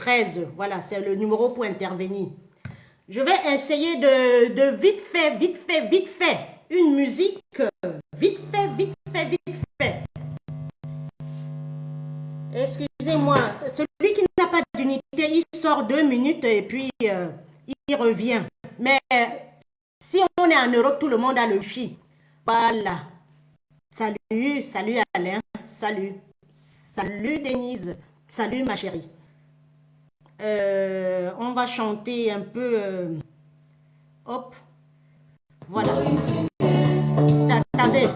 13. Voilà, c'est le numéro pour intervenir. Je vais essayer de vite fait, une musique, vite fait. Excusez-moi, celui qui n'a pas d'unité, il sort 2 minutes et puis il revient. Mais si on est en Europe, tout le monde a le fi. Voilà. Salut Alain, salut Denise, salut ma chérie. On va chanter un peu. Hop, voilà. Attendez.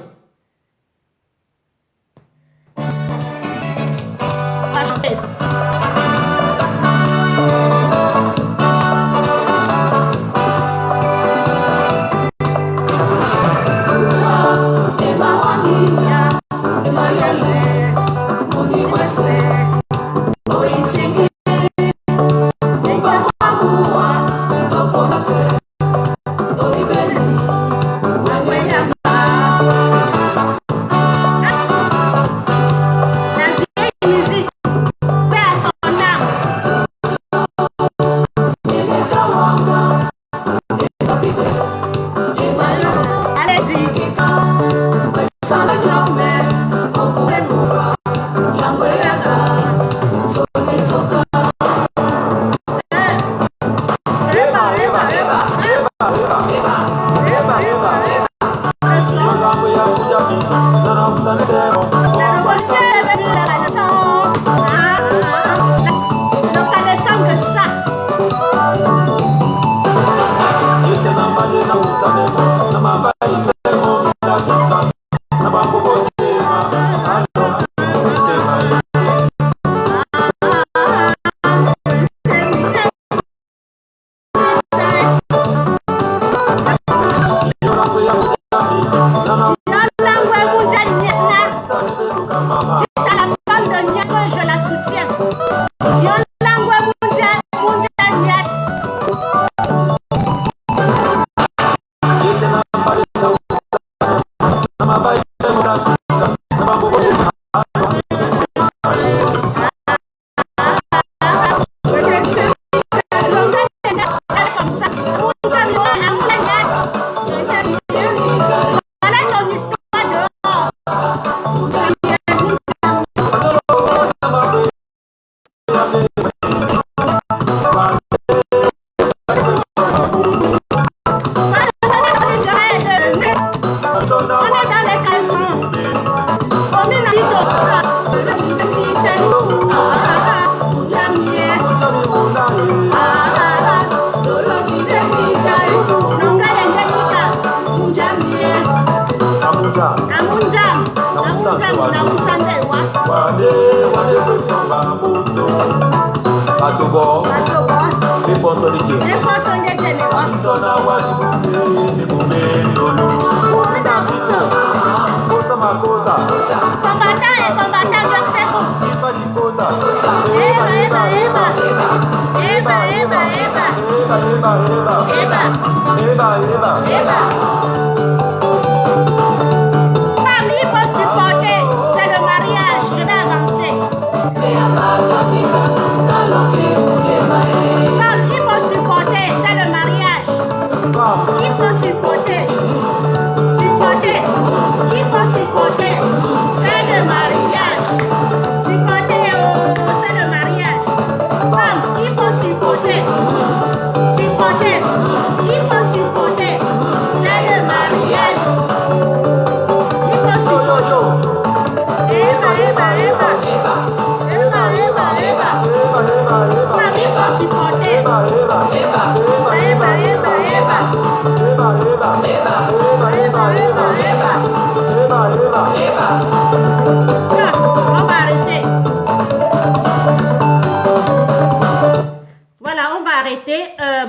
On va chanter.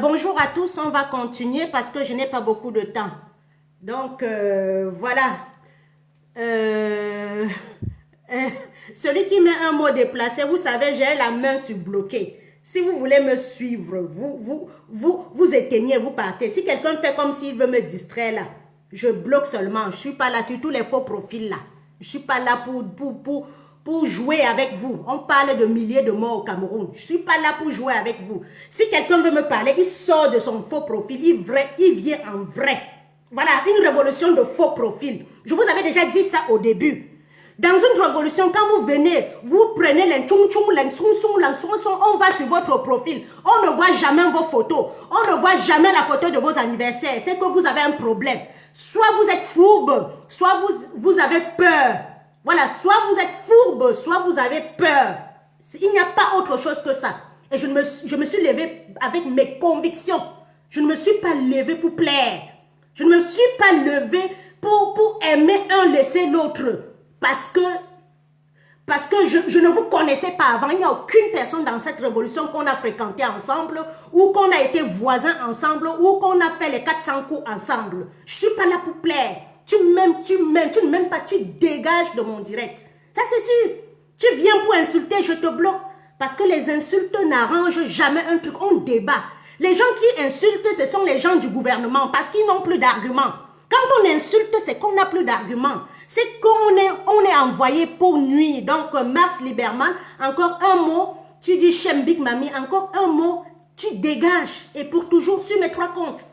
Bonjour à tous, on va continuer parce que je n'ai pas beaucoup de temps. Donc, voilà. Celui qui met un mot déplacé, vous savez, j'ai la main sur bloqué. Si vous voulez me suivre, vous éteignez, vous partez. Si quelqu'un fait comme s'il veut me distraire là, je bloque seulement. Je ne suis pas là sur tous les faux profils là. Je ne suis pas là pour jouer avec vous. On parle de milliers de morts au Cameroun. Je ne suis pas là pour jouer avec vous. Si quelqu'un veut me parler, il sort de son faux profil, il vient en vrai. Voilà, une révolution de faux profil. Je vous avais déjà dit ça au début. Dans une révolution, quand vous venez, vous prenez les tchoum-tchoum, les soum-soum, on va sur votre profil. On ne voit jamais vos photos. On ne voit jamais la photo de vos anniversaires. C'est que vous avez un problème. Soit vous êtes fourbe, soit vous avez peur. Voilà, soit vous êtes fourbe, soit vous avez peur. Il n'y a pas autre chose que ça. Et je me suis levée avec mes convictions. Je ne me suis pas levée pour plaire. Je ne me suis pas levée pour aimer un, laisser l'autre. Parce que je ne vous connaissais pas avant. Il n'y a aucune personne dans cette révolution qu'on a fréquenté ensemble, ou qu'on a été voisins ensemble, ou qu'on a fait les 400 coups ensemble. Je ne suis pas là pour plaire. Tu m'aimes, tu ne m'aimes pas, tu dégages de mon direct. Ça c'est sûr. Tu viens pour insulter, je te bloque. Parce que les insultes n'arrangent jamais un truc, on débat. Les gens qui insultent, ce sont les gens du gouvernement, parce qu'ils n'ont plus d'arguments. Quand on insulte, c'est qu'on n'a plus d'arguments. C'est qu'on est envoyé pour nuire. Donc, Mars Liberman, encore un mot, tu dis Chembik Mami, encore un mot, tu dégages. Et pour toujours, sur mes 3 comptes.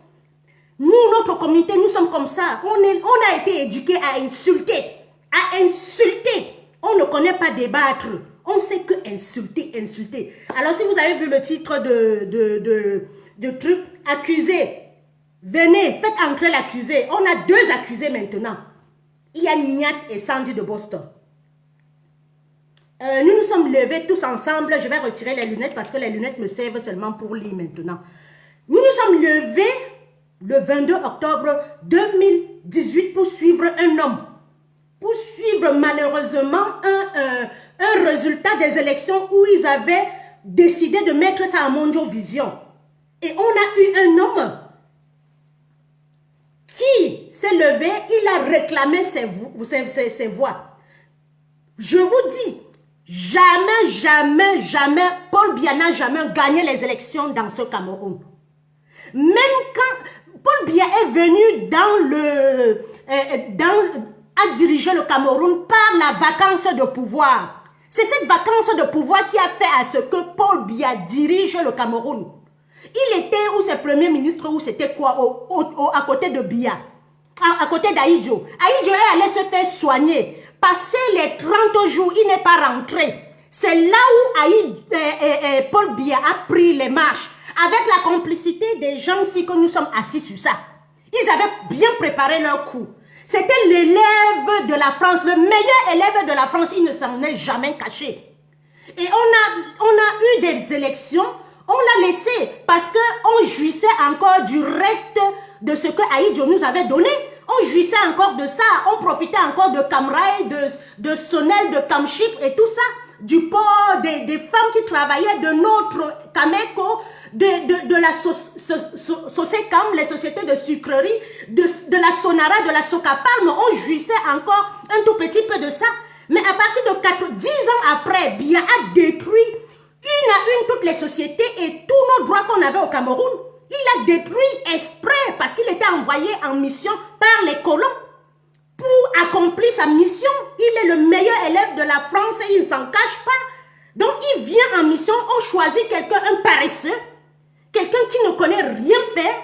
Nous, notre communauté, nous sommes comme ça. On a été éduqués à insulter. À insulter. On ne connaît pas débattre. On sait que insulter, insulter. Alors, si vous avez vu le titre de truc, accusé, venez, faites entrer l'accusé. On a 2 accusés maintenant. Il y a Niat et Sandy de Boston. Nous nous sommes levés tous ensemble. Je vais retirer les lunettes parce que les lunettes me servent seulement pour lire maintenant. Nous nous sommes levés le 22 octobre 2018 pour suivre un homme. Pour suivre malheureusement un résultat des élections où ils avaient décidé de mettre ça en Mondiovision. Et on a eu un homme qui s'est levé, il a réclamé ses voix. Je vous dis, jamais, jamais, jamais, Paul Biya n'a jamais gagné les élections dans ce Cameroun. Même quand Paul Biya est venu à diriger le Cameroun par la vacance de pouvoir. C'est cette vacance de pouvoir qui a fait à ce que Paul Biya dirige le Cameroun. Il était ou ses premiers ministres ou c'était quoi à côté de Biya, à côté d'Aïdjo. Aïdjo est allé se faire soigner. Passé les 30 jours, il n'est pas rentré. C'est là où Paul Biya a pris les marches avec la complicité des gens si que nous sommes assis sur ça. Ils avaient bien préparé leur coup. C'était l'élève de la France, le meilleur élève de la France. Il ne s'en est jamais caché. Et on a eu des élections. On l'a laissé parce qu'on jouissait encore du reste de ce que Aïdjo nous avait donné. On jouissait encore de ça. On profitait encore de Camraï, de Sonel, de Camchip et tout ça. Du port des femmes qui travaillaient, de notre Cameco, de la Socecam, les sociétés de sucrerie, de la Sonara, de la Socapalm. On jouissait encore un tout petit peu de ça. Mais à partir de 10 ans après, Biya a détruit une à une toutes les sociétés et tous nos droits qu'on avait au Cameroun. Il a détruit exprès parce qu'il était envoyé en mission par les colons pour accomplir sa mission. Il est le meilleur élève de la France et il ne s'en cache pas. Donc il vient en mission, on choisit quelqu'un, un paresseux, quelqu'un qui ne connaît rien faire,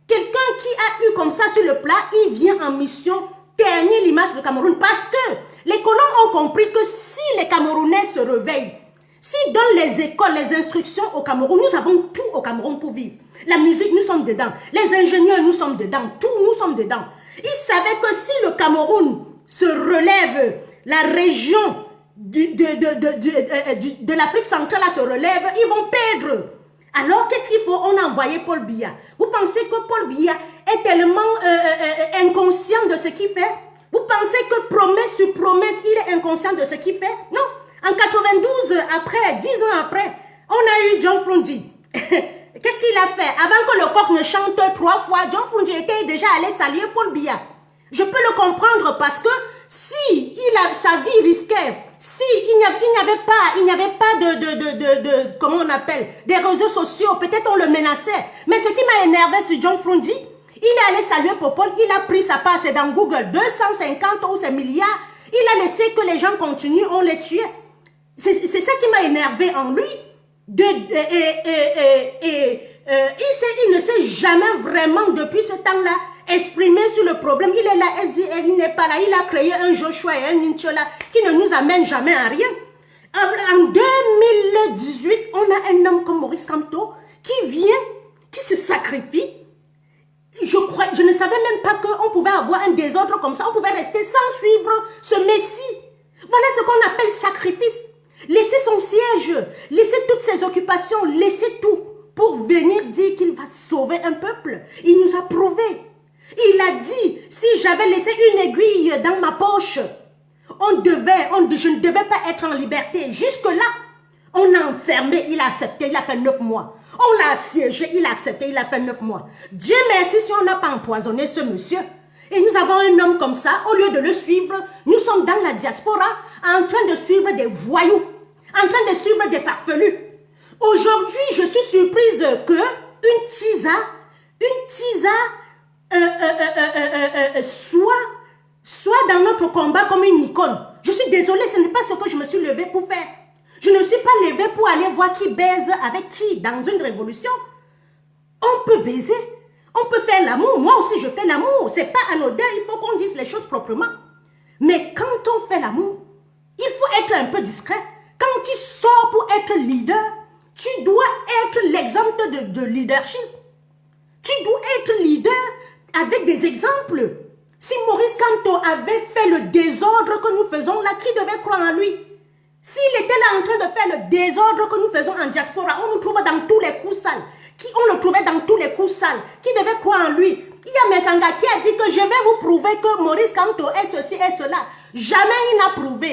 quelqu'un qui a eu comme ça sur le plat, il vient en mission ternir l'image du Cameroun parce que les colons ont compris que si les Camerounais se réveillent, s'ils donnent les écoles, les instructions au Cameroun, nous avons tout au Cameroun pour vivre. La musique, nous sommes dedans. Les ingénieurs, nous sommes dedans. Tout, nous sommes dedans. Ils savaient que si le Cameroun se relève, la région de l'Afrique centrale se relève, ils vont perdre. Alors, qu'est-ce qu'il faut? On a envoyé Paul Biya. Vous pensez que Paul Biya est tellement inconscient de ce qu'il fait? Vous pensez que promesse sur promesse, il est inconscient de ce qu'il fait? Non. En 92, après, 10 ans après, on a eu John Frundi. Qu'est-ce qu'il a fait? Avant que le coq ne chante 3 fois, John Frundi était déjà allé saluer Paul Biya. Je peux le comprendre parce que si sa vie risquait, si il n'y avait pas comment on appelle, des réseaux sociaux, peut-être on le menaçait. Mais ce qui m'a énervé sur John Frundi, il est allé saluer Popol, il a pris sa part, c'est dans Google, 250 ou c'est milliards. Il a laissé que les gens continuent, on les tuait. C'est ça qui m'a énervé en lui. Il ne s'est jamais vraiment, depuis ce temps-là, exprimé sur le problème. Il est là, SDF, il n'est pas là. Il a créé un Joshua et un Ninchola qui ne nous amène jamais à rien. En 2018, on a un homme comme Maurice Kamto qui vient, qui se sacrifie. Je ne savais même pas qu'on pouvait avoir un désordre comme ça. On pouvait rester sans suivre ce Messie. Voilà ce qu'on appelle sacrifice. Laisser son siège, laisser toutes ses occupations, laisser tout pour venir dire qu'il va sauver un peuple. Il nous a prouvé. Il a dit, si j'avais laissé une aiguille dans ma poche, je ne devais pas être en liberté. Jusque-là, on l'a enfermé, il a accepté, il a fait 9 mois. On l'a assiégé, il a accepté, il a fait 9 mois. Dieu merci si on n'a pas empoisonné ce monsieur. Et nous avons un homme comme ça, au lieu de le suivre, nous sommes dans la diaspora en train de suivre des voyous, en train de suivre des farfelus. Aujourd'hui, je suis surprise que une tisa soit dans notre combat comme une icône. Je suis désolée, ce n'est pas ce que je me suis levée pour faire. Je ne me suis pas levée pour aller voir qui baise avec qui dans une révolution. On peut baiser, on peut faire l'amour. Moi aussi, je fais l'amour. Ce n'est pas anodin, il faut qu'on dise les choses proprement. Mais quand on fait l'amour, il faut être un peu discret. Quand tu sors pour être leader, tu dois être l'exemple de leadership. Tu dois être leader avec des exemples. Si Maurice Kamto avait fait le désordre que nous faisons là, qui devait croire en lui? S'il était là en train de faire le désordre que nous faisons en diaspora, on nous trouve dans tous les coups sales. On le trouvait dans tous les coups sales. Qui devait croire en lui? Il y a Mesanga qui a dit que je vais vous prouver que Maurice Kamto est ceci et cela. Jamais il n'a prouvé.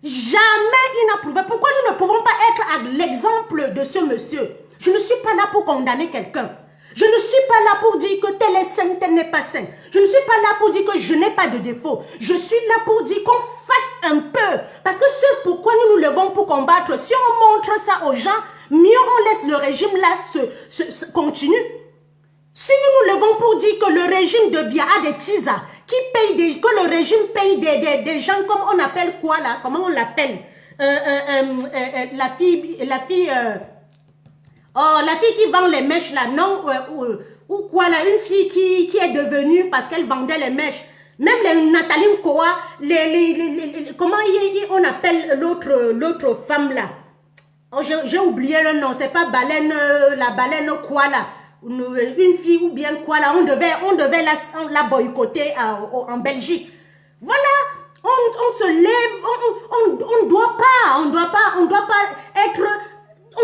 Jamais il n'a prouvé. Pourquoi nous ne pouvons pas être à l'exemple de ce monsieur? Je ne suis pas là pour condamner quelqu'un. Je ne suis pas là pour dire que tel est sain, tel n'est pas sain. Je ne suis pas là pour dire que je n'ai pas de défaut. Je suis là pour dire qu'on fasse un peu. Parce que ce pourquoi nous nous levons pour combattre, si on montre ça aux gens, mieux on laisse le régime là se continue. Si nous nous levons pour dire que le régime de Biya a des tisas, que le régime paye des gens comme on appelle quoi là, comment on l'appelle, la fille qui vend les mèches là, non, ou quoi là, une fille qui est devenue parce qu'elle vendait les mèches. Même les Nathalie Koa, comment on appelle l'autre femme là? Oh, j'ai oublié le nom, c'est pas baleine, la baleine quoi là? Une fille ou bien quoi là, on devait la boycotter en Belgique. Voilà, on se lève, on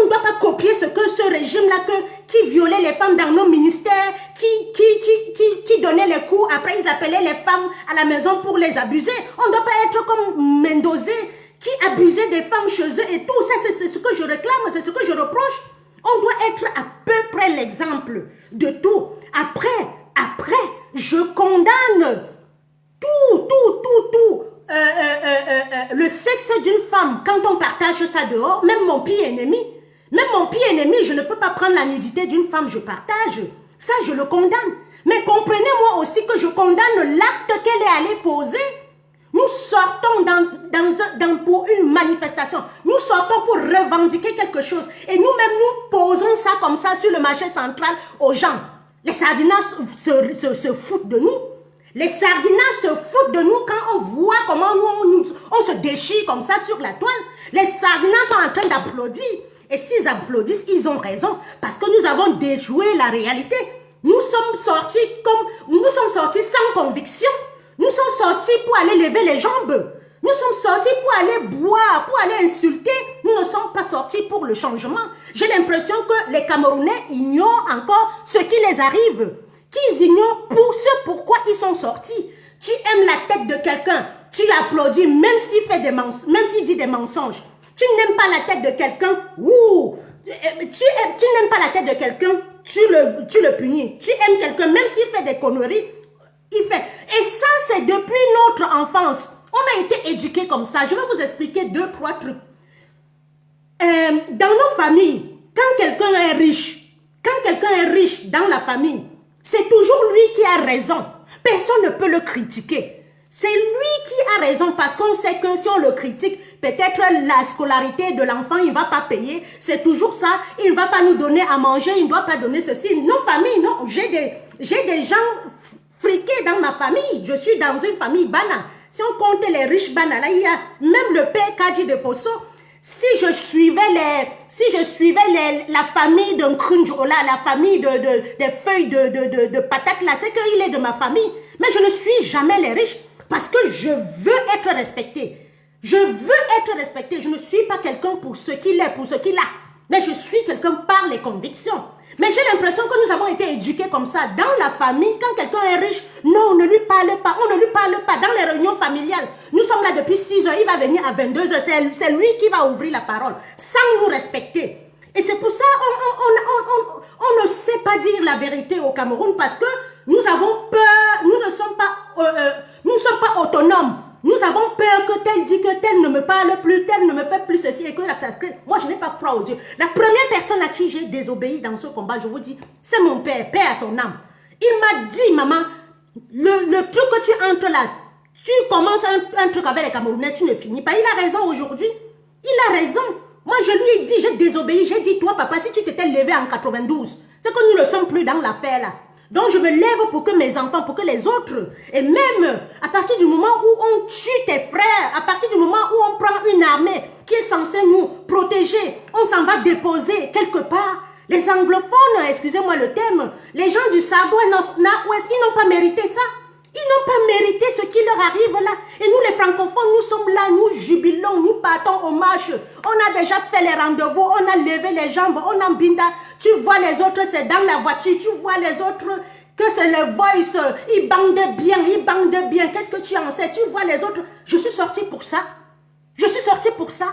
ne doit pas copier ce que ce régime-là qui violait les femmes dans nos ministères, qui donnait les coups, après ils appelaient les femmes à la maison pour les abuser. On ne doit pas être comme Mendoza qui abusait des femmes chez eux et tout ça, c'est ce que je réclame, c'est ce que je reproche. On doit être à peu près l'exemple de tout. Après, je condamne tout. Le sexe d'une femme, quand on partage ça dehors, même mon pire ennemi, je ne peux pas prendre la nudité d'une femme, je partage. Ça, je le condamne. Mais comprenez-moi aussi que je condamne l'acte qu'elle est allée poser. Nous sortons pour une manifestation. Nous sortons pour revendiquer quelque chose. Et nous-mêmes, nous posons ça comme ça sur le marché central aux gens. Les sardinas se foutent de nous. Les sardinas se foutent de nous quand on voit comment on se déchire comme ça sur la toile. Les sardinas sont en train d'applaudir. Et s'ils applaudissent, ils ont raison. Parce que nous avons déjoué la réalité. Nous sommes sortis sans conviction. Nous sommes sortis pour aller lever les jambes. Nous sommes sortis pour aller boire, pour aller insulter. Nous ne sommes pas sortis pour le changement. J'ai l'impression que les Camerounais ignorent encore ce qui les arrive. Qu'ils ignorent pourquoi ils sont sortis. Tu aimes la tête de quelqu'un, tu applaudis même s'il dit des mensonges. Tu n'aimes pas la tête de quelqu'un, tu n'aimes pas la tête de quelqu'un, tu le punis. Tu aimes quelqu'un, même s'il fait des conneries, il fait. Et ça, c'est depuis notre enfance. On a été éduqués comme ça. Je vais vous expliquer 2-3 trucs. Dans nos familles, quand quelqu'un est riche dans la famille, c'est toujours lui qui a raison. Personne ne peut le critiquer. C'est lui qui a raison parce qu'on sait que si on le critique, peut-être la scolarité de l'enfant, il ne va pas payer. C'est toujours ça. Il ne va pas nous donner à manger, il ne doit pas donner ceci. Nos familles, non, j'ai des gens friqués dans ma famille. Je suis dans une famille Bana. Si on compte les riches Bana, là, il y a même le père Kadji de Fosso. Si je suivais la famille d'un Krunjola, la famille des feuilles de patates, là, c'est qu'il est de ma famille. Mais je ne suis jamais les riches. Parce que je veux être respecté. Je veux être respecté. Je ne suis pas quelqu'un pour ce qu'il est, pour ce qu'il a. Mais je suis quelqu'un par les convictions. Mais j'ai l'impression que nous avons été éduqués comme ça. Dans la famille, quand quelqu'un est riche, non, on ne lui parle pas. On ne lui parle pas. Dans les réunions familiales, nous sommes là depuis 6 heures. Il va venir à 22 heures. C'est lui qui va ouvrir la parole sans nous respecter. Et c'est pour ça on ne sait pas dire la vérité au Cameroun parce que nous avons peur, nous ne sommes pas autonomes. Nous avons peur que tel dit que tel ne me parle plus, tel ne me fait plus ceci et que là ça se crée. Moi je n'ai pas froid aux yeux. La première personne à qui j'ai désobéi dans ce combat, je vous dis, c'est mon père, père à son âme. Il m'a dit, maman, le truc que tu entres là, tu commences un truc avec les Camerounais, tu ne finis pas. Il a raison aujourd'hui. Il a raison. Moi, je lui ai dit, j'ai désobéi. J'ai dit, toi, papa, si tu t'étais levé en 92, c'est que nous ne sommes plus dans l'affaire là. Donc, je me lève pour que mes enfants, pour que les autres, et même à partir du moment où on tue tes frères, à partir du moment où on prend une armée qui est censée nous protéger, on s'en va déposer quelque part. Les anglophones, excusez-moi le terme, les gens du Sahara, ils n'ont pas mérité ça. Ils n'ont pas mérité ce qui leur arrive là. Et nous, les francophones, nous sommes là, nous jubilons, nous partons au marche. On a déjà fait les rendez-vous, on a levé les jambes, on a binda. Tu vois les autres, c'est dans la voiture. Tu vois les autres, que c'est le voice. Ils bandent bien, ils bandent bien. Qu'est-ce que tu en sais? Tu vois les autres. Je suis sortie pour ça. Je suis sortie pour ça.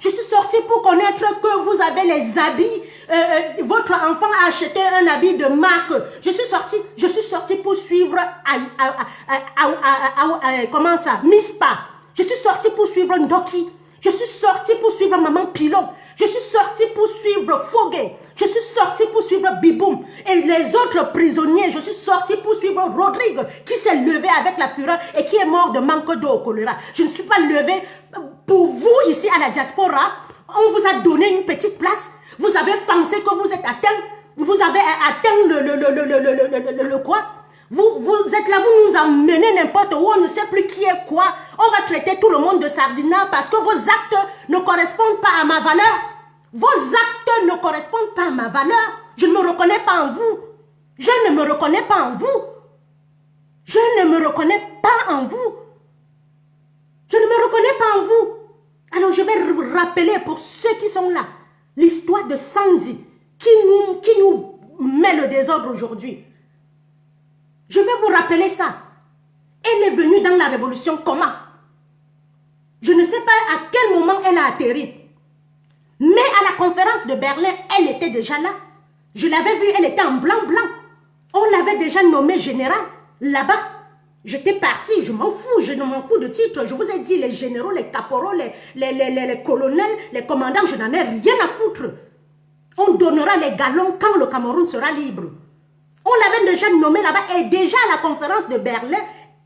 Je suis sortie pour connaître que vous avez les habits. Votre enfant a acheté un habit de marque. Je suis sortie pour suivre comment ça? Mispa. Je suis sortie pour suivre Ndoki. Je suis sortie pour suivre Maman Pilon. Je suis sortie pour suivre Fogué. Je suis sortie pour suivre Biboum. Et les autres prisonniers, je suis sortie pour suivre Rodrigue, qui s'est levé avec la fureur et qui est mort de manque d'eau au choléra. Je ne suis pas levée pour vous ici à la diaspora. On vous a donné une petite place. Vous avez pensé que vous êtes atteint. Vous avez atteint le quoi? Vous êtes là, vous nous emmenez n'importe où, on ne sait plus qui est quoi. On va traiter tout le monde de sardinat parce que vos actes ne correspondent pas à ma valeur. Vos actes ne correspondent pas à ma valeur. Je ne me reconnais pas en vous. Je ne me reconnais pas en vous. Je ne me reconnais pas en vous. Je ne me reconnais pas en vous. Alors je vais vous rappeler pour ceux qui sont là, l'histoire de Sandy qui nous met le désordre aujourd'hui. Je vais vous rappeler ça. Elle est venue dans la révolution comment? Je ne sais pas à quel moment elle a atterri. Mais à la conférence de Berlin, elle était déjà là. Je l'avais vue, elle était en blanc. On l'avait déjà nommée générale là-bas. J'étais partie, je m'en fous, je ne m'en fous de titre. Je vous ai dit, les généraux, les caporaux, les colonels, les commandants, je n'en ai rien à foutre. On donnera les galons quand le Cameroun sera libre. On l'avait déjà nommée là-bas et déjà à la conférence de Berlin,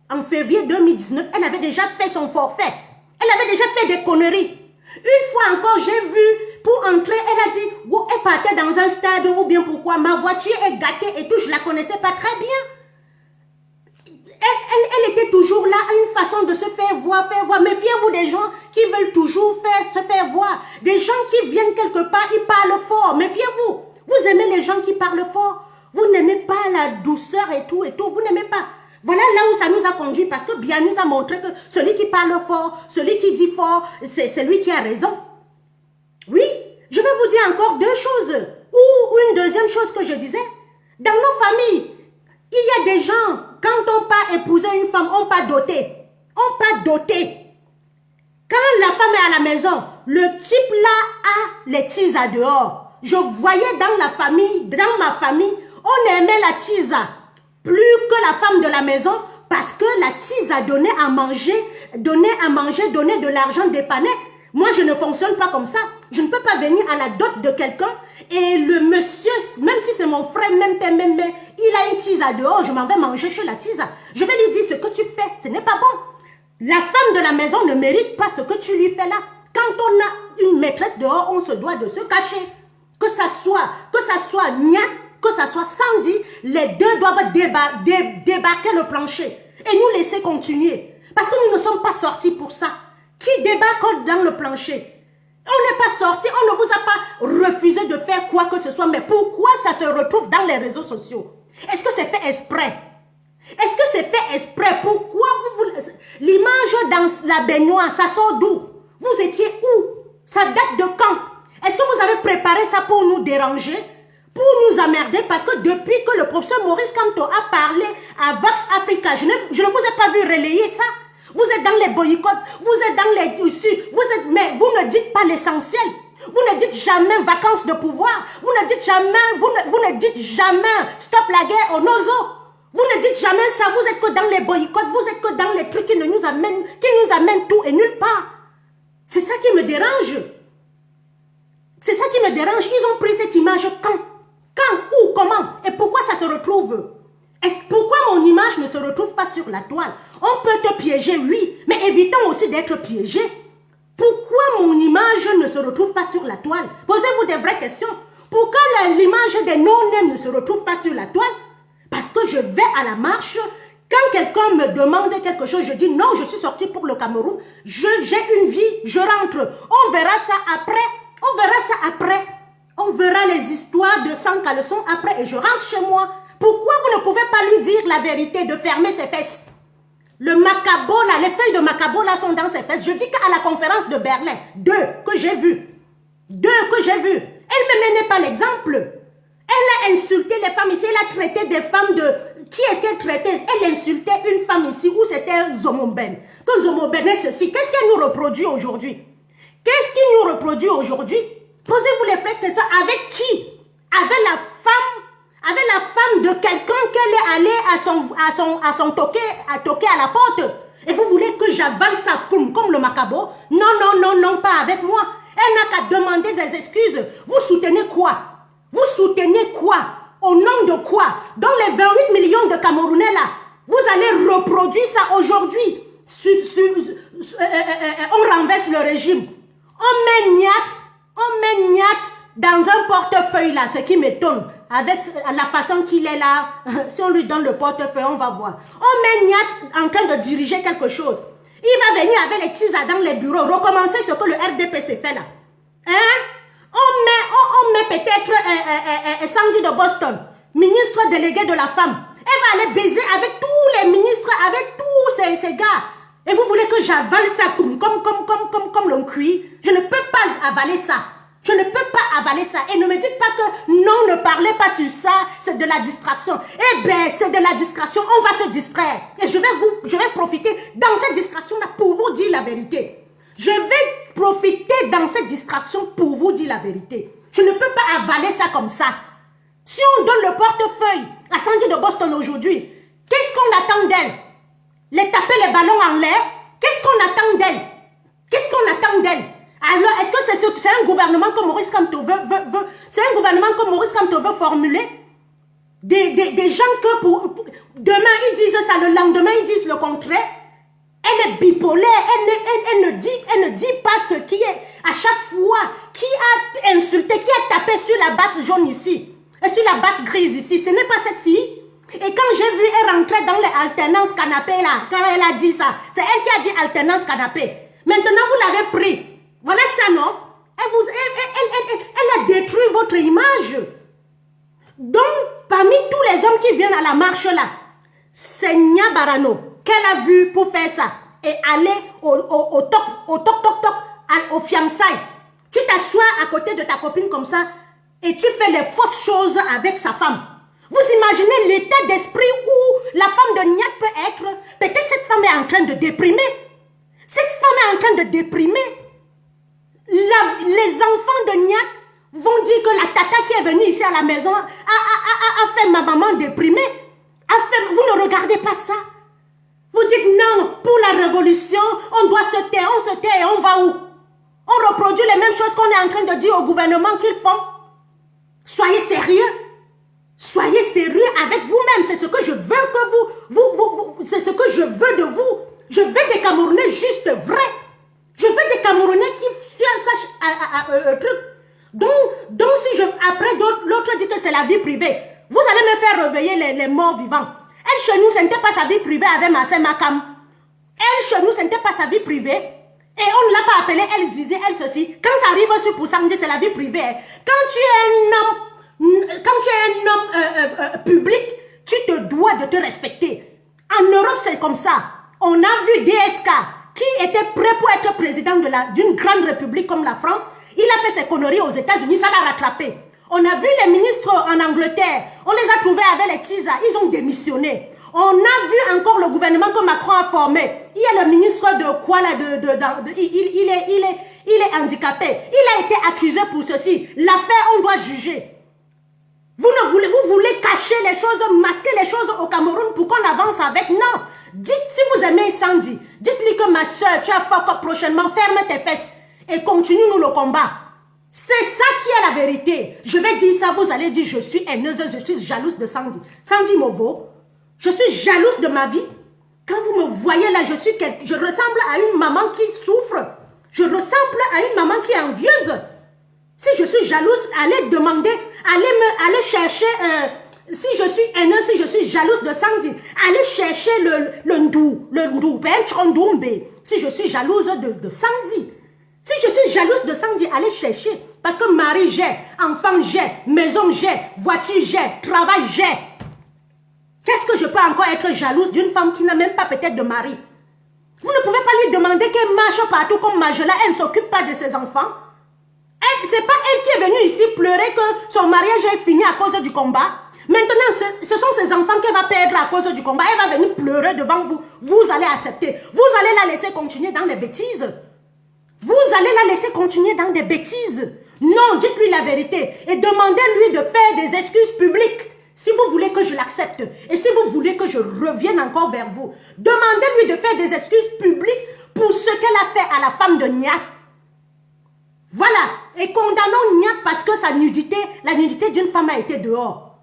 en février 2019, elle avait déjà fait son forfait. Elle avait déjà fait des conneries. Une fois encore, j'ai vu, pour entrer, elle a dit, oh, elle partait dans un stade ou bien pourquoi, ma voiture est gâtée et tout, je ne la connaissais pas très bien. Elle était toujours là, une façon de se faire voir. Méfiez-vous des gens qui veulent toujours se faire voir. Des gens qui viennent quelque part, ils parlent fort. Méfiez-vous. Vous aimez les gens qui parlent fort. Vous n'aimez pas la douceur et tout. Vous n'aimez pas. Voilà là où ça nous a conduit parce que bien nous a montré que celui qui parle fort, celui qui dit fort, c'est lui qui a raison. Oui, je vais vous dire encore deux choses. Ou une deuxième chose que je disais. Dans nos familles, il y a des gens, quand on part épouser une femme, on part doter. On part doter. Quand la femme est à la maison, le type là a les tisa dehors. Je voyais dans la famille, dans ma famille, on aimait la tisa plus que la femme de la maison parce que la tisa donnait à manger, donnait de l'argent, dépannait. Moi, je ne fonctionne pas comme ça. Je ne peux pas venir à la dot de quelqu'un et le monsieur, même si c'est mon frère, même père, même mère, il a une tisa dehors, je m'en vais manger chez la tisa. Je vais lui dire, ce que tu fais, ce n'est pas bon. La femme de la maison ne mérite pas ce que tu lui fais là. Quand on a une maîtresse dehors, on se doit de se cacher. Que ça soit Niat, que ça soit Sandy, les deux doivent débarquer le plancher et nous laisser continuer. Parce que nous ne sommes pas sortis pour ça. Qui débarque dans le plancher? On n'est pas sortis, on ne vous a pas refusé de faire quoi que ce soit, mais pourquoi ça se retrouve dans les réseaux sociaux? Est-ce que c'est fait exprès? Est-ce que c'est fait exprès? Pourquoi l'image dans la baignoire, ça sort d'où? Vous étiez où? Ça date de quand? Est-ce que vous avez préparé ça pour nous déranger? Pour nous emmerder? Parce que depuis que le professeur Maurice Kamto a parlé à Vox Africa, je ne vous ai pas vu relayer ça. Vous êtes dans les boycotts, vous êtes dans les... mais vous ne dites pas l'essentiel. Vous ne dites jamais vacances de pouvoir. Vous ne dites jamais, vous ne dites jamais stop la guerre au Nozo. Vous ne dites jamais ça. Vous êtes que dans les boycotts, vous êtes que dans les trucs qui nous amènent tout et nulle part. C'est ça qui me dérange. C'est ça qui me dérange. Ils ont pris cette image quand? Quand? Où? Comment? Et pourquoi ça se retrouve? Pourquoi mon image ne se retrouve pas sur la toile? On peut te piéger, oui, mais évitons aussi d'être piégé. Pourquoi mon image ne se retrouve pas sur la toile? Posez-vous des vraies questions. Pourquoi l'image des non-nèmes ne se retrouve pas sur la toile? Parce que je vais à la marche. Quand quelqu'un me demande quelque chose, je dis non, je suis sorti pour le Cameroun. J'ai une vie, je rentre. On verra ça après. On verra ça après. On verra les histoires de 100 caleçons après et je rentre chez moi. Pourquoi vous ne pouvez pas lui dire la vérité de fermer ses fesses? Le macabo là, les feuilles de macabo là sont dans ses fesses. Je dis qu'à la conférence de Berlin, deux que j'ai vues. Elle ne me menait pas l'exemple. Elle a insulté les femmes ici, elle a traité des femmes de... Qui est-ce qu'elle traitait? Elle insultait une femme ici où c'était Zomomben. Que Zomomben est ceci. Qu'est-ce qu'elle nous reproduit aujourd'hui? Qu'est-ce qui nous reproduit aujourd'hui? Posez-vous les vraies questions. Avec qui? Avec la femme de quelqu'un qu'elle est allée à son toquer à la porte. Et vous voulez que j'avale ça comme le macabo? Non, non, non, non, pas avec moi. Elle n'a qu'à demander des excuses. Vous soutenez quoi? Vous soutenez quoi? Au nom de quoi? Dans les 28 millions de Camerounais là, vous allez reproduire ça aujourd'hui. On renverse le régime. On met Niat dans un portefeuille là, ce qui m'étonne. Avec la façon qu'il est là, si on lui donne le portefeuille, on va voir. On met Niat en train de diriger quelque chose. Il va venir avec les tisas dans les bureaux, recommencer ce que le RDPC fait là. Hein? On met peut-être Sandy de Boston, ministre délégué de la femme. Elle va aller baiser avec tous les ministres, avec tous ces gars. Et vous voulez que j'avale ça comme l'on cuit? Je ne peux pas avaler ça. Je ne peux pas avaler ça. Et ne me dites pas que non, ne parlez pas sur ça, c'est de la distraction. Eh bien, c'est de la distraction, on va se distraire. Et je vais profiter dans cette distraction-là pour vous dire la vérité. Je vais profiter dans cette distraction pour vous dire la vérité. Je ne peux pas avaler ça comme ça. Si on donne le portefeuille à Sandy de Boston aujourd'hui, qu'est-ce qu'on attend d'elle? Les taper les ballons en l'air? Qu'est-ce qu'on attend d'elle? Qu'est-ce qu'on attend d'elle? Alors, est-ce que c'est un gouvernement que Maurice Kamto veut formuler? Des gens que demain ils disent ça, le lendemain ils disent le contraire. Elle est bipolaire, elle ne dit pas ce qui est à chaque fois. Qui a insulté, qui a tapé sur la basse jaune ici et sur la basse grise ici? Ce n'est pas cette fille. Et quand j'ai vu elle rentrer dans les alternances canapé là, quand elle a dit ça, c'est elle qui a dit alternance canapé. Maintenant vous l'avez pris. Voilà ça, non? Elle a détruit votre image. Donc, parmi tous les hommes qui viennent à la marche là, c'est Nya Barano qu'elle a vu pour faire ça et aller au toc, au fiançailles. Tu t'assois à côté de ta copine comme ça et tu fais les fausses choses avec sa femme. Vous imaginez l'état d'esprit où la femme de Niat peut être? Peut-être cette femme est en train de déprimer. Cette femme est en train de déprimer. Les enfants de Niat vont dire que la tata qui est venue ici à la maison a fait ma maman déprimée. Vous ne regardez pas ça. Vous dites non, pour la révolution, on doit se taire et on va où? On reproduit les mêmes choses qu'on est en train de dire au gouvernement qu'ils font. Soyez sérieux. Soyez sérieux avec vous-même. C'est ce que je veux que c'est ce que je veux de vous. Je veux des Camerounais juste vrai. Je veux des Camerounais qui sachent truc. Donc si après l'autre dit que c'est la vie privée, vous allez me faire réveiller les morts vivants. Elle, chez nous, ce n'était pas sa vie privée avec Marcel Makam. Elle, chez nous, ce n'était pas sa vie privée. Et on ne l'a pas appelée, elle disait, elle ceci. Quand ça arrive sur Poussangé, c'est la vie privée. Quand tu es un homme public, tu te dois de te respecter. En Europe, c'est comme ça. On a vu DSK, qui était prêt pour être président d'une grande république comme la France. Il a fait ses conneries aux États-Unis, ça l'a rattrapé. On a vu les ministres en Angleterre, on les a trouvés avec les TISA, ils ont démissionné. On a vu encore le gouvernement que Macron a formé. Il y a le ministre de quoi là, il est handicapé. Il a été accusé pour ceci. L'affaire, on doit juger. Vous voulez cacher les choses, masquer les choses au Cameroun pour qu'on avance avec. Non. Dites, si vous aimez Sandy, dites-lui que ma soeur, tu as fuck up prochainement, ferme tes fesses et continue-nous le combat. C'est ça qui est la vérité. Je vais dire ça, vous allez dire je suis haineuse, je suis jalouse de Sandy. Sandy Movo, je suis jalouse de ma vie. Quand vous me voyez là, je ressemble à une maman qui souffre. Je ressemble à une maman qui est envieuse. Si je suis jalouse, allez demander, allez chercher, si je suis haineuse, si je suis jalouse de Sandy, allez chercher le ndou, si je suis jalouse de Sandy. Si je suis jalouse de Sandy, allez chercher. Parce que mari j'ai, enfant j'ai, maison j'ai, voiture j'ai, travail j'ai. Qu'est-ce que je peux encore être jalouse d'une femme qui n'a même pas peut-être de mari? Vous ne pouvez pas lui demander qu'elle marche partout comme Majela, elle ne s'occupe pas de ses enfants. C'est pas elle qui est venue ici pleurer que son mariage est fini à cause du combat. Maintenant, ce sont ses enfants qu'elle va perdre à cause du combat. Elle va venir pleurer devant vous. Vous allez accepter. Vous allez la laisser continuer dans des bêtises. Vous allez la laisser continuer dans des bêtises. Non, dites-lui la vérité et demandez-lui de faire des excuses publiques. Si vous voulez que je l'accepte et si vous voulez que je revienne encore vers vous, demandez-lui de faire des excuses publiques pour ce qu'elle a fait à la femme de Niat. Voilà. Et condamnons Niat parce que la nudité d'une femme a été dehors.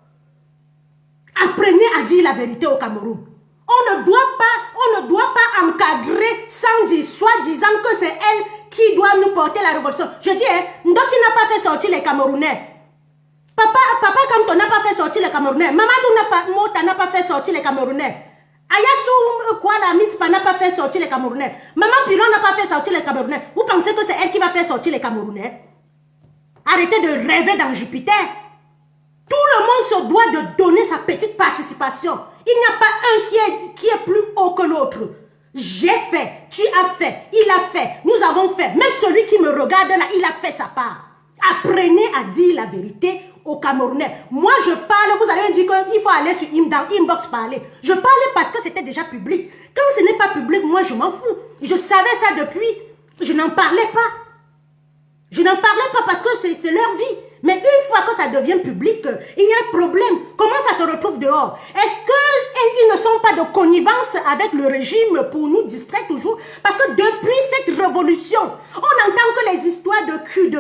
Apprenez à dire la vérité au Cameroun. On ne doit pas encadrer Sandy, soi-disant que c'est elle qui doit nous porter la révolution. Je dis, Ndoki n'a pas fait sortir les Camerounais. Papa Kamto n'a pas fait sortir les Camerounais. Mamadou Mota n'a pas fait sortir les Camerounais. Ayassou Kuala Mispa n'a pas fait sortir les Camerounais. Maman Pilon n'a pas fait sortir les Camerounais. Vous pensez que c'est elle qui va faire sortir les Camerounais? Arrêtez de rêver dans Jupiter. Tout le monde se doit de donner sa petite participation. Il n'y a pas un qui est plus haut que l'autre. J'ai fait, tu as fait, il a fait, nous avons fait. Même celui qui me regarde là, il a fait sa part. Apprenez à dire la vérité aux Camerounais. Moi, je parle, vous allez me dire qu'il faut aller sur Inbox parler. Je parlais parce que c'était déjà public. Quand ce n'est pas public, moi, je m'en fous. Je savais ça depuis. Je n'en parlais pas. Je n'en parlais pas parce que c'est leur vie. Mais une fois que ça devient public, il y a un problème. Comment ça se retrouve dehors? Est-ce qu'ils ne sont pas de connivence avec le régime pour nous distraire toujours? Parce que depuis cette révolution, on entend que les histoires de cul.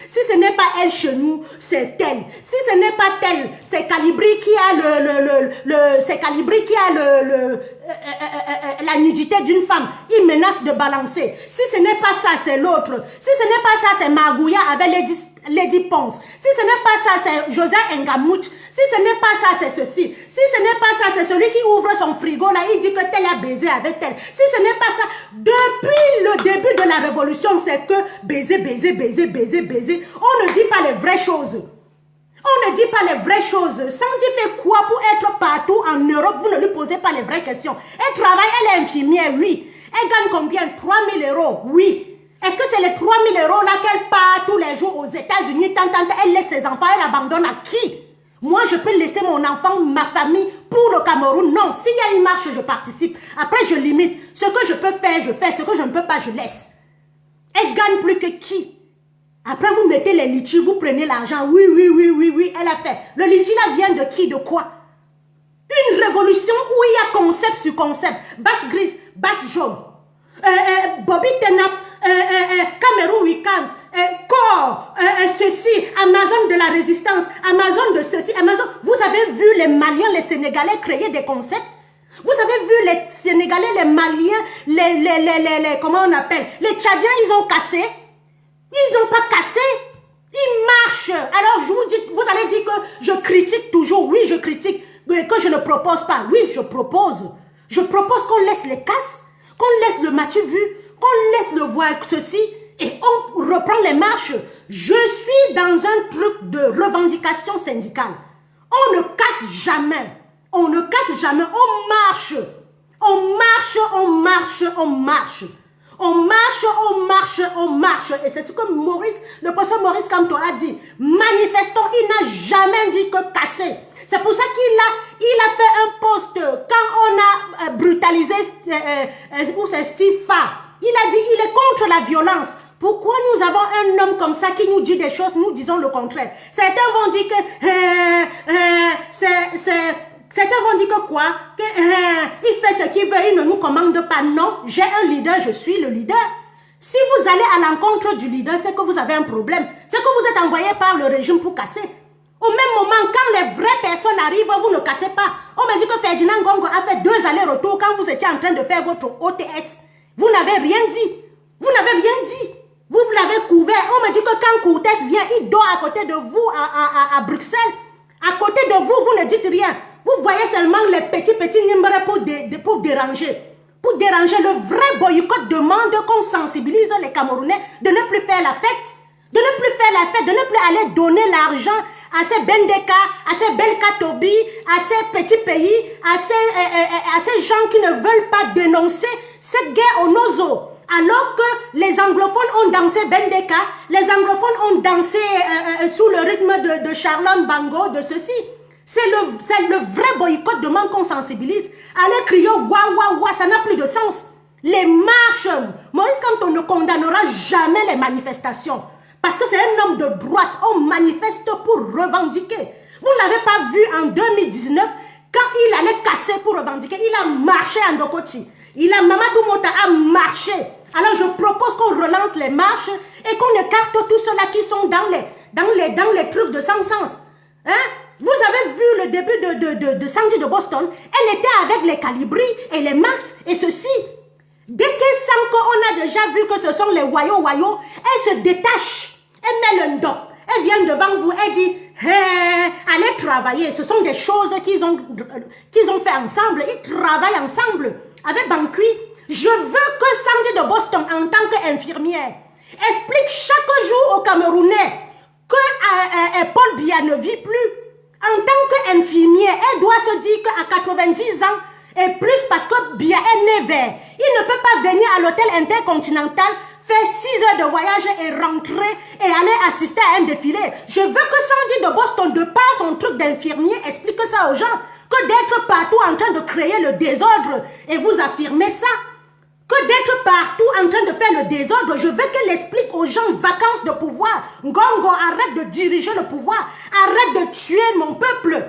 Si ce n'est pas elle chez nous, c'est elle. Si ce n'est pas elle, c'est Calibri qui a c'est Calibri qui a la nudité d'une femme. Il menace de balancer. Si ce n'est pas ça, c'est l'autre. Si ce n'est pas ça, c'est Magouya avec Lady Ponce. Si ce n'est pas ça, c'est José Ngamout. Si ce n'est pas ça, c'est ceci. Si ce n'est pas ça, c'est celui qui ouvre son frigo là, il dit que tel a baisé avec tel. Si ce n'est pas ça, depuis le début de la révolution, c'est que baiser. On ne dit pas les vraies choses. On ne dit pas les vraies choses. Sandy fait quoi pour être partout en Europe? Vous ne lui posez pas les vraies questions. Elle travaille, elle est infirmière, oui. Elle gagne combien? 3 000 €, oui. Est-ce que c'est les 3 000 € là qu'elle part tous les jours aux États-Unis, elle laisse ses enfants, elle abandonne à qui? Moi, je peux laisser mon enfant, ma famille pour le Cameroun. Non, s'il y a une marche, je participe. Après, je limite. Ce que je peux faire, je fais. Ce que je ne peux pas, je laisse. Elle gagne plus que qui? Après, vous mettez les litchis, vous prenez l'argent. Oui, elle a fait. Le litchi là vient de qui, de quoi? Une révolution où il y a concept sur concept. Basse grise, basse jaune. Bobby Tenap, Cameroun Weekend, Corps, ceci, Amazon de la résistance, Amazon de ceci, Amazon. Vous avez vu les Maliens, les Sénégalais créer des concepts? Vous avez vu les Sénégalais, les Maliens, comment on appelle? Les Tchadiens, ils ont cassé. Ils n'ont pas cassé. Ils marchent. Alors, vous allez dire que je critique toujours. Oui, je critique. Que je ne propose pas. Oui, je propose. Je propose qu'on laisse les casses, qu'on laisse le matu vu, qu'on laisse le voir ceci, et on reprend les marches. Je suis dans un truc de revendication syndicale. On ne casse jamais. On ne casse jamais. On marche. On marche, on marche, on marche. On marche, on marche, on marche. Et c'est ce que le professeur Maurice Kamto a dit. Manifestons, il n'a jamais dit que casser. C'est pour ça qu'il a fait un post quand on a brutalisé Steve Fa. Il a dit il est contre la violence. Pourquoi nous avons un homme comme ça qui nous dit des choses, nous disons le contraire? Certains vont dire que certains vont dire que quoi? Il fait ce qu'il veut, il ne nous commande pas. Non, j'ai un leader, je suis le leader. Si vous allez à l'encontre du leader, c'est que vous avez un problème. C'est que vous êtes envoyé par le régime pour casser. Au même moment, quand les vraies personnes arrivent, vous ne cassez pas. On me dit que Ferdinand Gongo a fait 2 allers-retours quand vous étiez en train de faire votre OTS. Vous n'avez rien dit. Vous n'avez rien dit. Vous l'avez couvert. On me dit que quand Coutès vient, il dort à côté de vous à Bruxelles. À côté de vous, vous ne dites rien. Vous voyez seulement les petits numéros pour déranger. Pour déranger, le vrai boycott demande qu'on sensibilise les Camerounais de ne plus faire la fête. De ne plus faire la fête, de ne plus aller donner l'argent à ces Bendeka, à ces Belkatobi, à ces petits pays, à ces gens qui ne veulent pas dénoncer cette guerre au Nozo. Alors que les anglophones ont dansé Bendeka, les anglophones ont dansé sous le rythme de Charlone Bango, de ceci. C'est le vrai boycott demande qu'on sensibilise. Aller crier wa wa wa, ça n'a plus de sens. Les marches, Maurice Kamto ne condamnera jamais les manifestations. Parce que c'est un homme de droite, on manifeste pour revendiquer. Vous ne l'avez pas vu en 2019, quand il allait casser pour revendiquer, il a marché à Ndokoti. Mamadou Mota a marché. Alors je propose qu'on relance les marches et qu'on écarte tous ceux-là qui sont dans les trucs de sans sens. Hein? Vous avez vu le début de Sandy de Boston, elle était avec les Calibri et les Max et ceci. Dès qu'elle sent qu'on a déjà vu que ce sont les wayo, elle se détache. Elle met le ndop. Elle vient devant vous, elle dit allez travailler. Ce sont des choses qu'ils ont fait ensemble. Ils travaillent ensemble avec Bankui. Je veux que Sandy de Boston, en tant qu'infirmière, explique chaque jour aux Camerounais que Paul Biya ne vit plus. En tant qu'infirmière, elle doit se dire qu'à 90 ans, et plus parce que Biya est né vert. Il ne peut pas venir à l'hôtel intercontinental, faire 6 heures de voyage et rentrer et aller assister à un défilé. Je veux que Sandy de Boston, de par son truc d'infirmier, explique ça aux gens. Que d'être partout en train de créer le désordre et vous affirmez ça. Que d'être partout en train de faire le désordre, je veux qu'elle explique aux gens vacances de pouvoir. Ngongo, arrête de diriger le pouvoir. Arrête de tuer mon peuple.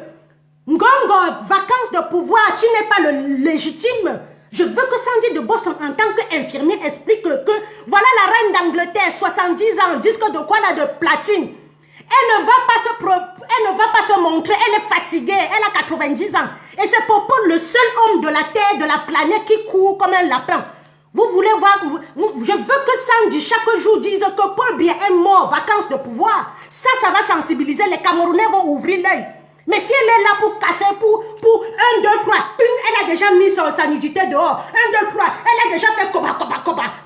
Ngongo, vacances de pouvoir, tu n'es pas le légitime. Je veux que Sandy de Boston, en tant qu'infirmier, explique que voilà la reine d'Angleterre, 70 ans, disque de quoi là, de platine. Elle ne va pas se montrer, elle est fatiguée, elle a 90 ans. Et c'est pour le seul homme de la Terre, de la planète qui court comme un lapin. Vous voulez voir, je veux que Sandy chaque jour dise que Paul Biya est mort, vacances de pouvoir. Ça va sensibiliser, les Camerounais vont ouvrir l'œil. Mais si elle est là pour casser, pour 1, 2, 3, elle a déjà mis sa nudité dehors. 1, 2, 3, elle a déjà fait koba.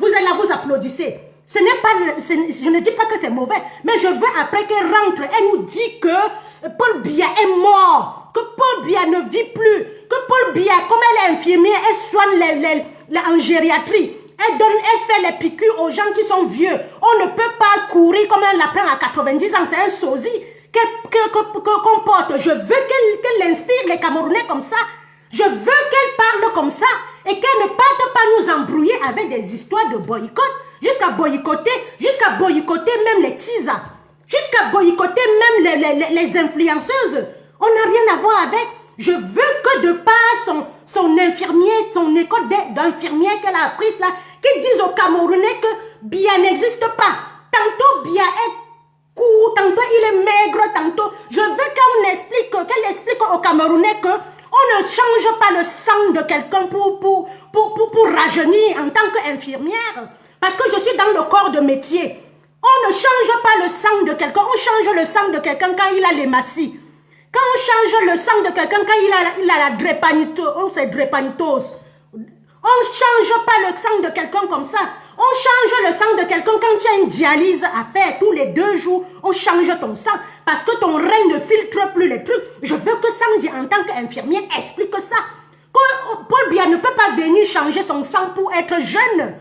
Vous êtes là, vous applaudissez. Ce n'est pas, je ne dis pas que c'est mauvais, mais je veux après qu'elle rentre, elle nous dit que Paul Biya est mort, que Paul Biya ne vit plus, que Paul Biya, comme elle est infirmière, elle soigne en gériatrie. Elle fait les piqûres aux gens qui sont vieux. On ne peut pas courir comme un lapin à 90 ans, c'est un sosie. Qu'on porte. Je veux qu'elle inspire les Camerounais comme ça. Je veux qu'elle parle comme ça et qu'elle ne parte pas nous embrouiller avec des histoires de boycott, jusqu'à boycotter même les TISA, jusqu'à boycotter même les influenceuses. On n'a rien à voir avec. Je veux que de par son infirmier, son école d'infirmière qu'elle a apprise là, qu'elle dise aux Camerounais que Biya n'existe pas. Tantôt Biya est tantôt il est maigre, tantôt. Je veux qu'elle explique aux Camerounais que on On ne change pas le sang de quelqu'un pour rajeunir en tant qu'infirmière. Parce que je suis dans le corps de métier. On ne change pas le sang de quelqu'un. On change le sang de quelqu'un quand il a l'hématie. Quand on change le sang de quelqu'un quand il a la drépanocytose. On ne change pas le sang de quelqu'un comme ça. On change le sang de quelqu'un quand tu as une dialyse à faire tous les 2 jours. On change ton sang parce que ton rein ne filtre plus les trucs. Je veux que Sandy, en tant qu'infirmière, explique ça. Paul Biya ne peut pas venir changer son sang pour être jeune.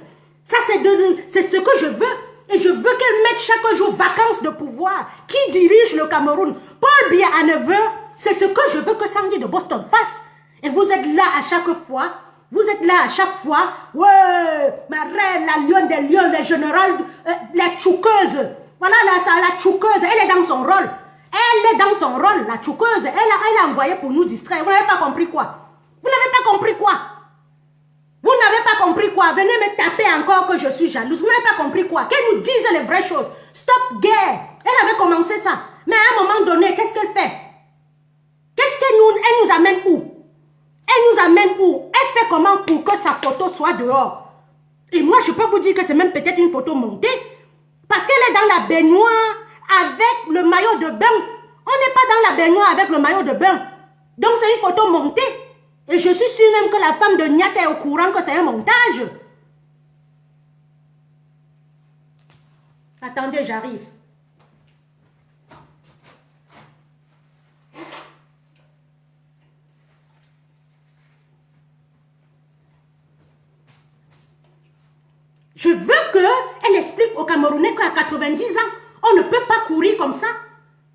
Ça, c'est ce que je veux. Et je veux qu'elle mette chaque jour vacances de pouvoir. Qui dirige le Cameroun? Paul Biya à Neveu, c'est ce que je veux que Sandy de Boston fasse. Et vous êtes là à chaque fois. Vous êtes là à chaque fois. Ouais, ma reine, la lionne des lions, les générales, la tchouqueuse. Voilà, la tchouqueuse, elle est dans son rôle. Elle est dans son rôle, la tchouqueuse. Elle a envoyé pour nous distraire. Vous n'avez pas compris quoi? Vous n'avez pas compris quoi? Vous n'avez pas compris quoi? Venez me taper encore que je suis jalouse. Vous n'avez pas compris quoi? Qu'elle nous dise les vraies choses. Stop guerre. Elle avait commencé ça. Mais à un moment donné, qu'est-ce qu'elle fait? Elle nous amène où? Elle nous amène où? Elle fait comment pour que sa photo soit dehors? Et moi, je peux vous dire que c'est même peut-être une photo montée. Parce qu'elle est dans la baignoire avec le maillot de bain. On n'est pas dans la baignoire avec le maillot de bain. Donc, c'est une photo montée. Et je suis sûre même que la femme de Niat est au courant que c'est un montage. Attendez, j'arrive. Je veux qu'elle explique aux Camerounais qu'à 90 ans, on ne peut pas courir comme ça.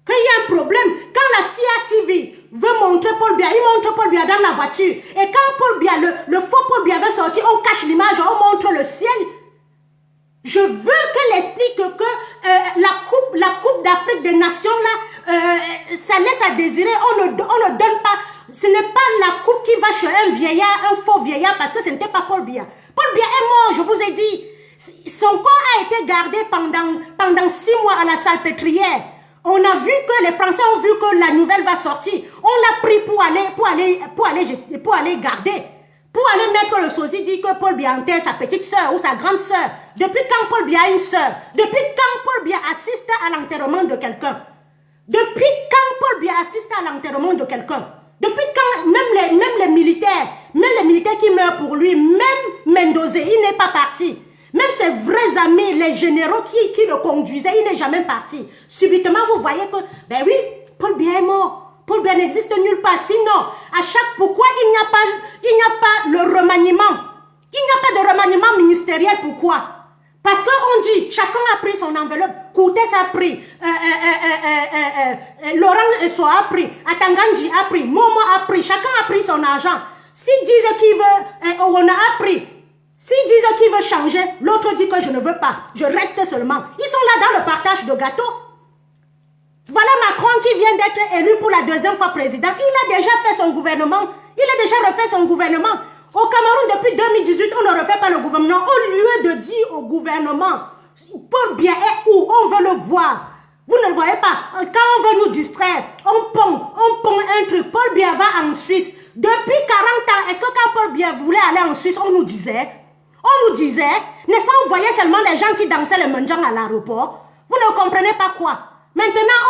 Qu'il y a un problème. Quand la CIA TV veut montrer Paul Biya, il montre Paul Biya dans la voiture. Et quand Paul Biya, le faux Paul Biya veut sortir, on cache l'image, on montre le ciel. Je veux qu'elle explique que la coupe d'Afrique des Nations, là, ça laisse à désirer. On ne donne pas. Ce n'est pas la coupe qui va chez un vieillard, un faux vieillard, parce que ce n'était pas Paul Biya. Paul Biya est mort, je vous ai dit. Son corps a été gardé pendant 6 mois à la salpêtrière. On a vu que les Français ont vu que la nouvelle va sortir. On l'a pris pour aller garder. Pour aller mettre le sosie, dit que Paul Biya enterre sa petite soeur ou sa grande soeur. Depuis quand Paul Biya a une soeur? Depuis quand Paul Biya assiste à l'enterrement de quelqu'un? Depuis quand Paul Biya assiste à l'enterrement de quelqu'un? Depuis quand même les militaires qui meurent pour lui, même Mendoza, il n'est pas parti. Même ses vrais amis, les généraux qui le conduisaient, il n'est jamais parti. Subitement, vous voyez que, ben oui, Paul Biya est mort. Paul Biya n'existe nulle part. Sinon, pourquoi il n'y a pas le remaniement? Il n'y a pas de remaniement ministériel. Pourquoi? Parce qu'on dit, chacun a pris son enveloppe. Koutès a pris, Laurent Esso a pris, Atanganji a pris, Momo a pris, chacun a pris son argent. S'ils disent qu'il veut, on a pris. S'ils disent qu'il veut changer, l'autre dit que je ne veux pas, je reste seulement. Ils sont là dans le partage de gâteaux. Voilà Macron qui vient d'être élu pour la 2e fois président. Il a déjà fait son gouvernement. Il a déjà refait son gouvernement. Au Cameroun, depuis 2018, on ne refait pas le gouvernement. Au lieu de dire au gouvernement, Paul Biya est où? On veut le voir. Vous ne le voyez pas. Quand on veut nous distraire, on pond un truc. Paul Biya va en Suisse. Depuis 40 ans, est-ce que quand Paul Biya voulait aller en Suisse, on nous disait, n'est-ce pas, on voyait seulement les gens qui dansaient le mendiant à l'aéroport. Vous ne comprenez pas quoi. Maintenant,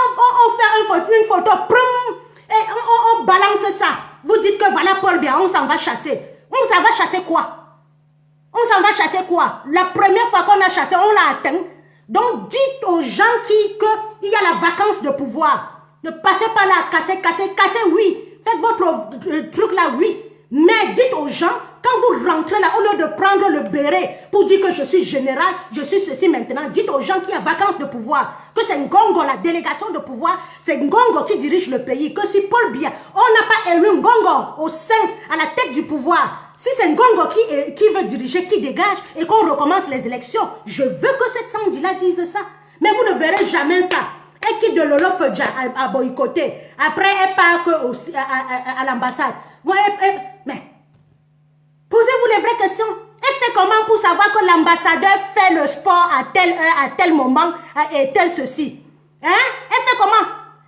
on fait une photo, et on balance ça. Vous dites que voilà Paul Biya, on s'en va chasser. On s'en va chasser quoi? On s'en va chasser quoi? La première fois qu'on a chassé, on l'a atteint. Donc, dites aux gens qu'il y a la vacance de pouvoir. Ne passez pas là, cassez, oui. Faites votre truc là, oui. Mais dites aux gens, quand vous rentrez là, au lieu de prendre le béret pour dire que je suis général, je suis ceci maintenant, dites aux gens qu'il y a vacances de pouvoir, que c'est Ngongo, la délégation de pouvoir, c'est Ngongo qui dirige le pays, que si Paul Biya, on n'a pas élu Ngongo au sein, à la tête du pouvoir, si c'est Ngongo qui veut diriger, qui dégage et qu'on recommence les élections, je veux que cette Sandy-là dise ça. Mais vous ne verrez jamais ça. Elle quitte de Lolo Fodja à boycotter. Après, elle part à l'ambassade. Mais, posez-vous les vraies questions. Elle fait comment pour savoir que l'ambassadeur fait le sport à telle heure, à tel moment, et tel ceci? Hein? Elle fait comment?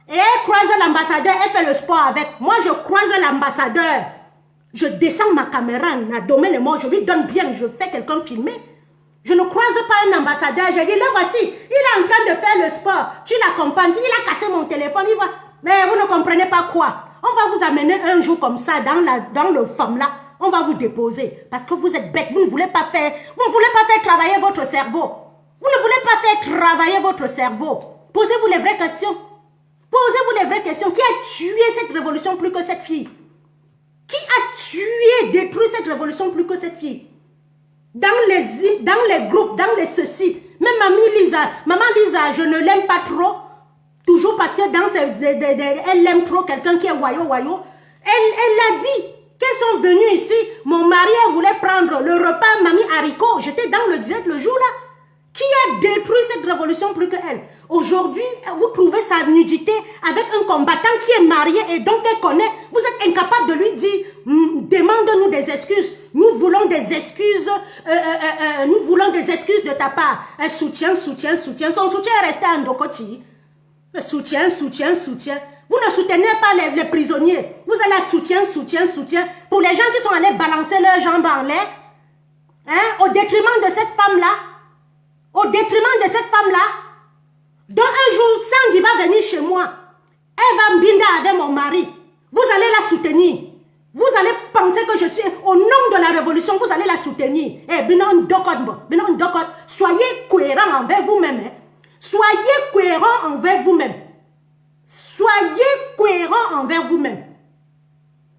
Et elle croise l'ambassadeur, elle fait le sport avec. Moi, je croise l'ambassadeur. Je descends ma caméra en abdomen et moi, je lui donne bien, je fais quelqu'un filmer. Je ne croise pas un ambassadeur. Je dis, là, voici, il est en train de faire le sport. Tu l'accompagnes, il a cassé mon téléphone. Il va... Mais vous ne comprenez pas quoi. On va vous amener un jour comme ça dans le FAM là. On va vous déposer. Parce que vous êtes bête. Vous ne voulez pas faire travailler votre cerveau. Vous ne voulez pas faire travailler votre cerveau. Posez-vous les vraies questions. Posez-vous les vraies questions. Qui a tué cette révolution plus que cette fille? Qui a tué, détruit cette révolution plus que cette fille? Dans les groupes, dans les ceci. Même maman Lisa, je ne l'aime pas trop. Toujours parce que elle aime trop quelqu'un qui est wayo. Elle a dit qu'elles sont venues ici. Mon mari voulait prendre le repas mamie haricot. J'étais dans le direct le jour là. Qui a détruit cette révolution plus que elle? Aujourd'hui, vous trouvez sa nudité avec un combattant qui est marié et donc elle connaît. Vous êtes incapable de lui dire, demande-nous des excuses. Nous voulons des excuses. Nous voulons des excuses de ta part. Soutien. Son soutien est resté à Ndokoti. Soutien. Vous ne soutenez pas les prisonniers. Vous allez soutien. Pour les gens qui sont allés balancer leurs jambes en l'air, au détriment de cette femme-là. Au détriment de cette femme-là. Donc un jour, Sandy va venir chez moi. Elle va m'binda avec mon mari. Vous allez la soutenir. Vous allez penser que je suis au nom de la révolution. Vous allez la soutenir. Soyez cohérents envers vous-même. Soyez cohérents envers vous-même. Soyez cohérents envers vous-même.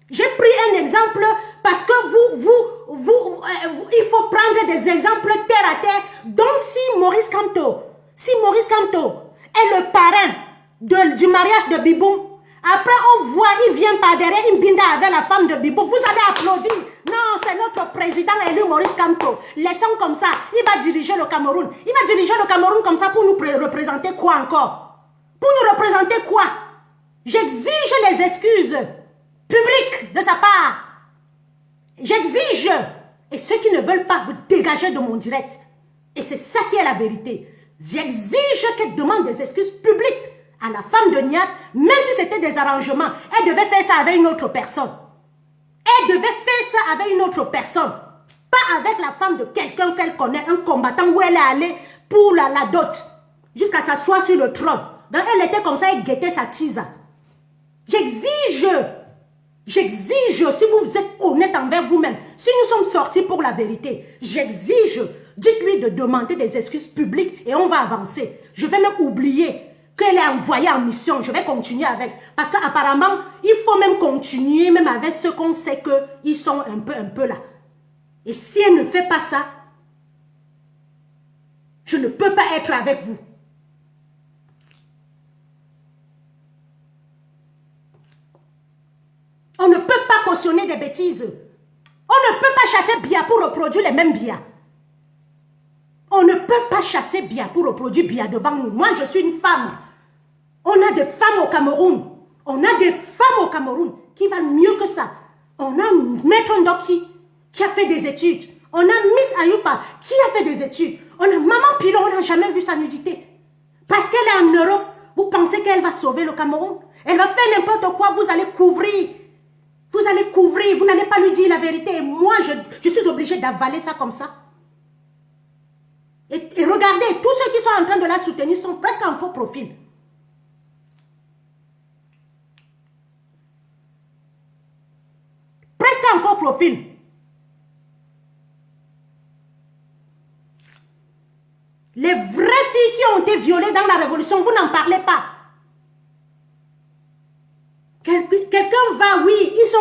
J'ai pris un exemple parce que il faut prendre des exemples terre à terre. Donc si Maurice Kamto est le parrain du mariage de Bibou, après on voit, il vient par derrière, il binda avec la femme de Bibou, vous allez applaudir. Non, c'est notre président élu Maurice Kamto. Laissons comme ça, il va diriger le Cameroun. Il va diriger le Cameroun comme ça pour nous représenter quoi encore? Pour nous représenter quoi? J'exige les excuses publiques de sa part. J'exige. Et ceux qui ne veulent pas, vous dégagez de mon direct. Et c'est ça qui est la vérité. J'exige qu'elle demande des excuses publiques à la femme de Niat, même si c'était des arrangements. Elle devait faire ça avec une autre personne. Elle devait faire ça avec une autre personne. Pas avec la femme de quelqu'un qu'elle connaît, un combattant où elle est allée pour la dot. Jusqu'à s'asseoir sur le trône. Donc elle était comme ça, elle guettait sa tisa. J'exige, si vous êtes honnête envers vous-même, si nous sommes sortis pour la vérité, j'exige, dites-lui de demander des excuses publiques et on va avancer. Je vais même oublier qu'elle est envoyée en mission, je vais continuer avec. Parce qu'apparemment, il faut même continuer, même avec ceux qu'on sait qu'ils sont un peu là. Et si elle ne fait pas ça, je ne peux pas être avec vous. On ne peut pas cautionner des bêtises. On ne peut pas chasser Bia pour reproduire les mêmes Bia. On ne peut pas chasser Bia pour reproduire Bia devant nous. Moi, je suis une femme. On a des femmes au Cameroun. On a des femmes au Cameroun qui valent mieux que ça. On a Maître Ndoki qui a fait des études. On a Miss Ayupa qui a fait des études. On a Maman Pilon, on n'a jamais vu sa nudité. Parce qu'elle est en Europe, vous pensez qu'elle va sauver le Cameroun? Elle va faire n'importe quoi, vous allez couvrir. Vous allez couvrir, vous n'allez pas lui dire la vérité. Et moi, je suis obligée d'avaler ça comme ça. Et regardez, tous ceux qui sont en train de la soutenir sont presque en faux profil. Presque en faux profil. Les vraies filles qui ont été violées dans la révolution, vous n'en parlez pas. Quelqu'un va, oui, ils sont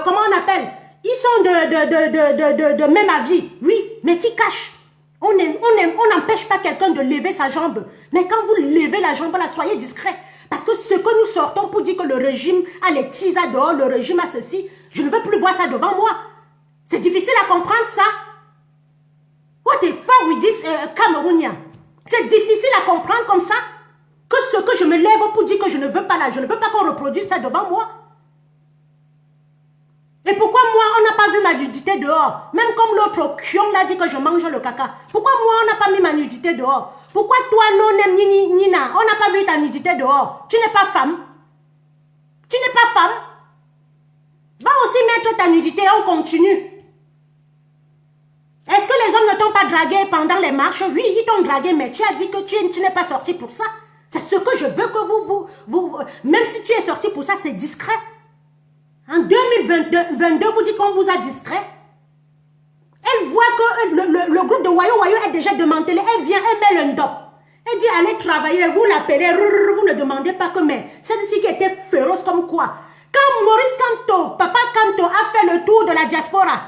comment on appelle? Ils sont de même avis, oui, mais qui cachent. On n'empêche pas quelqu'un de lever sa jambe. Mais quand vous levez la jambe, là, soyez discret. Parce que ce que nous sortons pour dire que le régime a les tisas dehors, le régime a ceci, je ne veux plus voir ça devant moi. C'est difficile à comprendre ça. What the fuck with this Camerounien? C'est difficile à comprendre comme ça. Que ce que je me lève pour dire que je ne veux pas là, je ne veux pas qu'on reproduise ça devant moi. Et pourquoi moi, on n'a pas vu ma nudité dehors? Même comme l'autre Kion l'a dit que je mange le caca. Pourquoi moi, on n'a pas mis ma nudité dehors? Pourquoi toi, non, Nina, on n'a pas vu vu ta nudité dehors. Tu n'es pas femme. Tu n'es pas femme. Va aussi mettre ta nudité, on continue. Est-ce que les hommes ne t'ont pas dragué pendant les marches? Oui, ils t'ont dragué, mais tu as dit que tu n'es pas sorti pour ça. C'est ce que je veux que vous... Même si tu es sorti pour ça, c'est discret. En 2022, vous dites qu'on vous a distrait. Elle voit que le groupe de Wayo est déjà démantelé. Elle vient, elle met le ndop. Elle dit, allez travailler, vous l'appelez, vous ne demandez pas que, mais celle-ci qui était féroce comme quoi. Quand Maurice Kamto, Papa Kamto a fait le tour de la diaspora,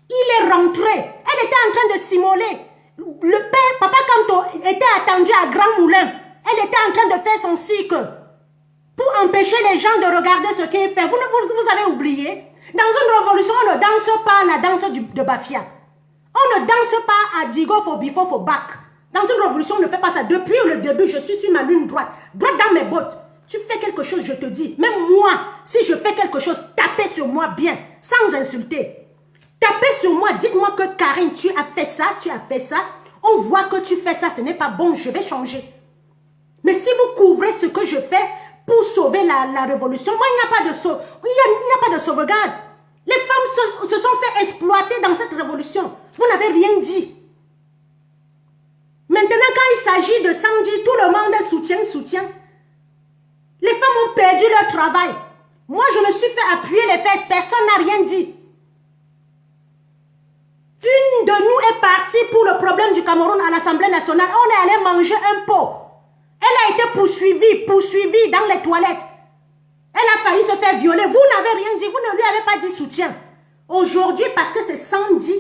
il est rentré. Elle était en train de simuler. Le père, Papa Kamto, était attendu à Grand Moulin. Elle était en train de faire son cycle pour empêcher les gens de regarder ce qu'il fait. Vous avez oublié? Dans une révolution, on ne danse pas la danse de Bafia. On ne danse pas à Digo for before for back. Dans une révolution, on ne fait pas ça. Depuis le début, je suis sur ma lune droite. Droite dans mes bottes. Tu fais quelque chose, je te dis. Même moi, si je fais quelque chose, tapez sur moi bien, sans insulter. Tapez sur moi, dites-moi que Karine, tu as fait ça, tu as fait ça. On voit que tu fais ça, ce n'est pas bon, je vais changer. Mais si vous couvrez ce que je fais pour sauver la révolution, moi, il n'y a pas de sauvegarde. Les femmes se sont fait exploiter dans cette révolution. Vous n'avez rien dit. Maintenant, quand il s'agit de Sandy, tout le monde soutient. Les femmes ont perdu leur travail. Moi, je me suis fait appuyer les fesses. Personne n'a rien dit. Une de nous est partie pour le problème du Cameroun à l'Assemblée nationale. On est allé manger un pot. Elle a été poursuivie dans les toilettes. Elle a failli se faire violer. Vous n'avez rien dit. Vous ne lui avez pas dit soutien. Aujourd'hui, parce que c'est Sandy,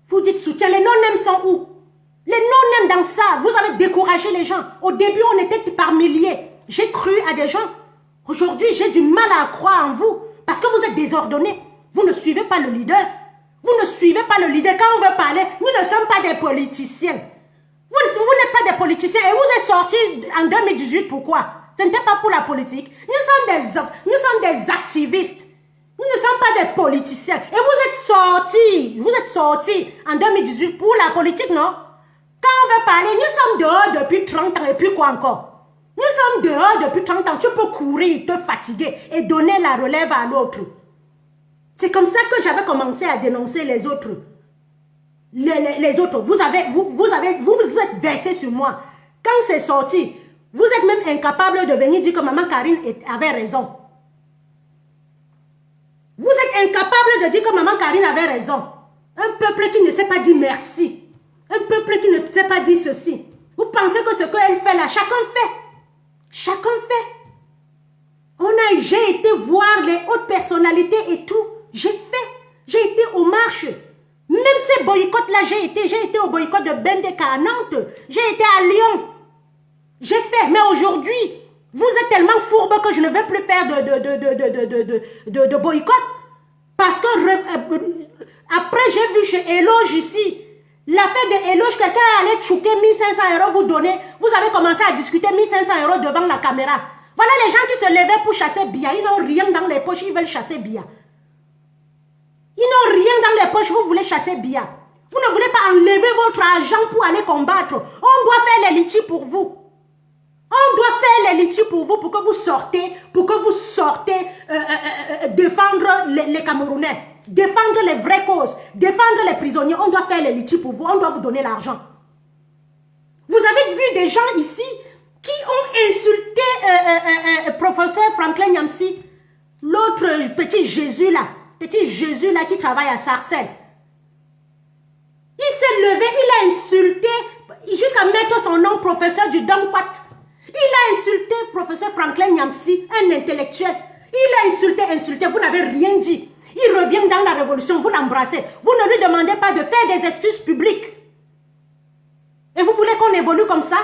vous dites soutien. Les non-nèmes sont où? Les non-nèmes dans ça, vous avez découragé les gens. Au début, on était par milliers. J'ai cru à des gens. Aujourd'hui, j'ai du mal à croire en vous. Parce que vous êtes désordonnés. Vous ne suivez pas le leader. Vous ne suivez pas le leader. Quand on veut parler, nous ne sommes pas des politiciens. Vous n'êtes pas des politiciens. Et vous êtes sortis en 2018, pourquoi? Ce n'était pas pour la politique. Nous sommes des activistes. Nous ne sommes pas des politiciens. Et vous êtes sortis en 2018 pour la politique, non? Quand on veut parler, nous sommes dehors depuis 30 ans. Et puis quoi encore? Nous sommes dehors depuis 30 ans. Tu peux courir, te fatiguer et donner la relève à l'autre. C'est comme ça que j'avais commencé à dénoncer les autres. Les autres, vous êtes versé sur moi. Quand c'est sorti, vous êtes même incapable de venir dire que maman Karine avait raison. Vous êtes incapable de dire que maman Karine avait raison. Un peuple qui ne sait pas dire merci. Un peuple qui ne sait pas dire ceci. Vous pensez que ce qu'elle fait là, chacun fait. Chacun fait. J'ai été voir les hautes personnalités et tout. J'ai été aux marches. Même ces boycotts-là, j'ai été au boycott de Bendeka à Nantes. J'ai été à Lyon. J'ai fait. Mais aujourd'hui, vous êtes tellement fourbe que je ne veux plus faire de boycott. Parce que après, j'ai vu chez Eloge ici, l'affaire de Eloge, quelqu'un allait chouquer 1500 € vous donner. Vous avez commencé à discuter 1500 € devant la caméra. Voilà les gens qui se levaient pour chasser Bia. Ils n'ont rien dans les poches, ils veulent chasser Bia. Ils n'ont rien dans les poches, vous voulez chasser Bia. Vous ne voulez pas enlever votre argent pour aller combattre. On doit faire les litis pour vous. On doit faire les litis pour vous, pour que vous sortez, défendre les Camerounais, défendre les vraies causes, défendre les prisonniers. On doit faire les litis pour vous, on doit vous donner l'argent. Vous avez vu des gens ici qui ont insulté professeur Franklin Nyamsi, l'autre petit Jésus là qui travaille à Sarcelles. Il s'est levé, il a insulté, jusqu'à mettre son nom professeur du Damquat. Il a insulté professeur Franklin Nyamsi, un intellectuel. Il a insulté, vous n'avez rien dit. Il revient dans la révolution, vous l'embrassez. Vous ne lui demandez pas de faire des excuses publiques. Et vous voulez qu'on évolue comme ça?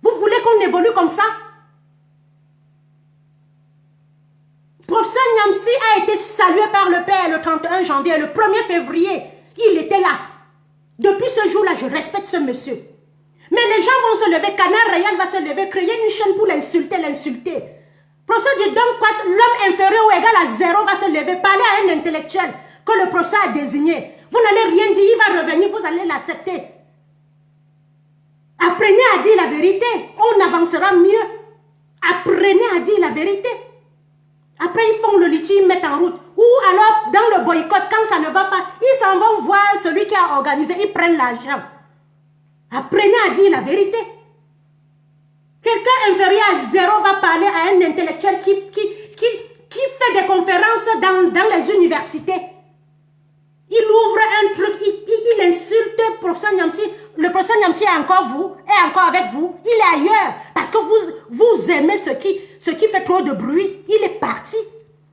Vous voulez qu'on évolue comme ça? Professeur Nyamsi a été salué par le père le 31 janvier, le 1er février. Il était là. Depuis ce jour-là, je respecte ce monsieur. Mais les gens vont se lever, Canard Réal va se lever, créer une chaîne pour l'insulter. Professeur du Damquat, l'homme inférieur ou égal à 0 va se lever, parler à un intellectuel que le professeur a désigné. Vous n'allez rien dire, il va revenir, vous allez l'accepter. Apprenez à dire la vérité. On avancera mieux. Apprenez à dire la vérité. Après, ils font le litige, ils mettent en route. Ou alors, dans le boycott, quand ça ne va pas, ils s'en vont voir celui qui a organisé, ils prennent l'argent. Apprenez à dire la vérité. Quelqu'un inférieur à 0 va parler à un intellectuel qui fait des conférences dans les universités. Il ouvre un truc, il insulte le professeur Niamsi. Le professeur Niamsi est encore avec vous. Il est ailleurs. Parce que vous aimez ce qui fait trop de bruit. Il est parti.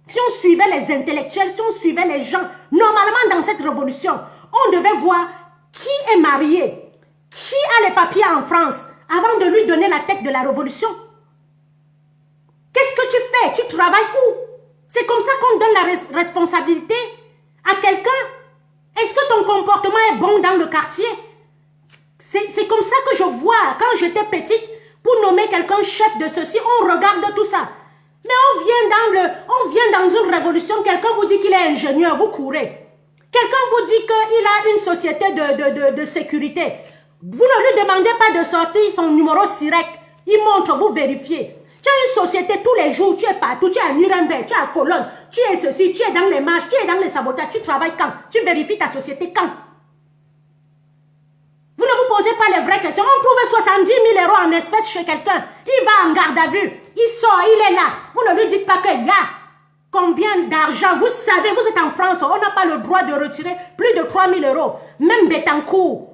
Si on suivait les intellectuels, si on suivait les gens, normalement dans cette révolution, on devait voir qui est marié, qui a les papiers en France, avant de lui donner la tête de la révolution. Qu'est-ce que tu fais? Tu travailles où? C'est comme ça qu'on donne la responsabilité à quelqu'un. Est-ce que ton comportement est bon dans le quartier? C'est comme ça que je vois. Quand j'étais petite, pour nommer quelqu'un chef de ceci, on regarde tout ça. Mais on vient dans une révolution, quelqu'un vous dit qu'il est ingénieur, vous courez. Quelqu'un vous dit qu'il a une société de sécurité. Vous ne lui demandez pas de sortir son numéro SIREC. Il montre, vous vérifiez. Tu as une société tous les jours, tu es partout, tu es à Nuremberg, tu es à Cologne, tu es ceci, tu es dans les marches, tu es dans les sabotages, tu travailles quand? Tu vérifies ta société quand? Vous ne vous posez pas les vraies questions. On trouve 70 000 € en espèces chez quelqu'un. Il va en garde à vue. Il sort, il est là. Vous ne lui dites pas qu'il y a combien d'argent. Vous savez, vous êtes en France, on n'a pas le droit de retirer plus de 3 000 €. Même Bettencourt,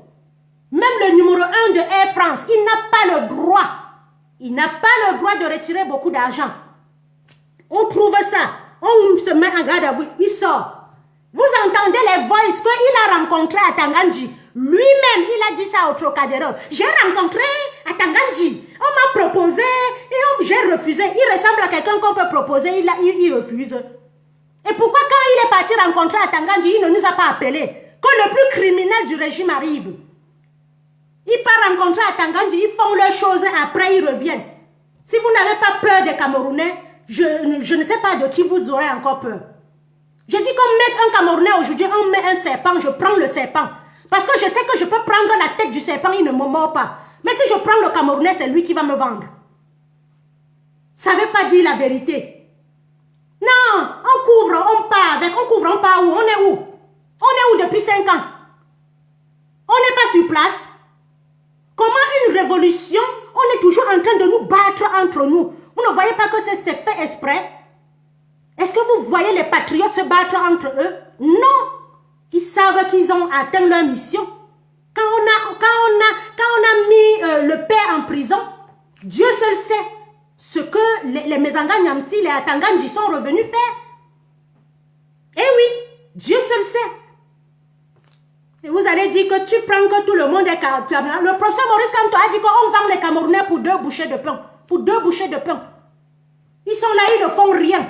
même le numéro 1 de Air France, il n'a pas le droit. Il n'a pas le droit de retirer beaucoup d'argent. On trouve ça. On se met en garde à vue. Il sort. Vous entendez les voices qu'il a rencontrées à Tangandji. Lui-même, il a dit ça au Trocadéro. J'ai rencontré à Tangandji. On m'a proposé et j'ai refusé. Il ressemble à quelqu'un qu'on peut proposer. Il refuse. Et pourquoi quand il est parti rencontrer à Tangandji, il ne nous a pas appelés? Quand le plus criminel du régime arrive. Ils partent rencontrer à Tangandji, ils font leurs choses, après ils reviennent. Si vous n'avez pas peur des Camerounais, je ne sais pas de qui vous aurez encore peur. Je dis qu'on met un Camerounais aujourd'hui, on met un serpent, je prends le serpent. Parce que je sais que je peux prendre la tête du serpent, il ne me mord pas. Mais si je prends le Camerounais, c'est lui qui va me vendre. Ça ne veut pas dire la vérité. Non, on couvre, on part avec, on couvre, on part où? On est où? On est où depuis 5 ans? On n'est pas sur place. Comment une révolution, on est toujours en train de nous battre entre nous. Vous ne voyez pas que c'est fait exprès? Est-ce que vous voyez les patriotes se battre entre eux? Non. Ils savent qu'ils ont atteint leur mission. Quand on a mis le père en prison, Dieu seul sait ce que les Mezanga Niamsi, les Atangandji sont revenus faire. Eh oui, Dieu seul sait. Et vous allez dire que tu prends que tout le monde est Camerounais. Le professeur Maurice Kamto a dit qu'on vend les Camerounais pour 2 bouchées de pain. Pour 2 bouchées de pain. Ils sont là, ils ne font rien.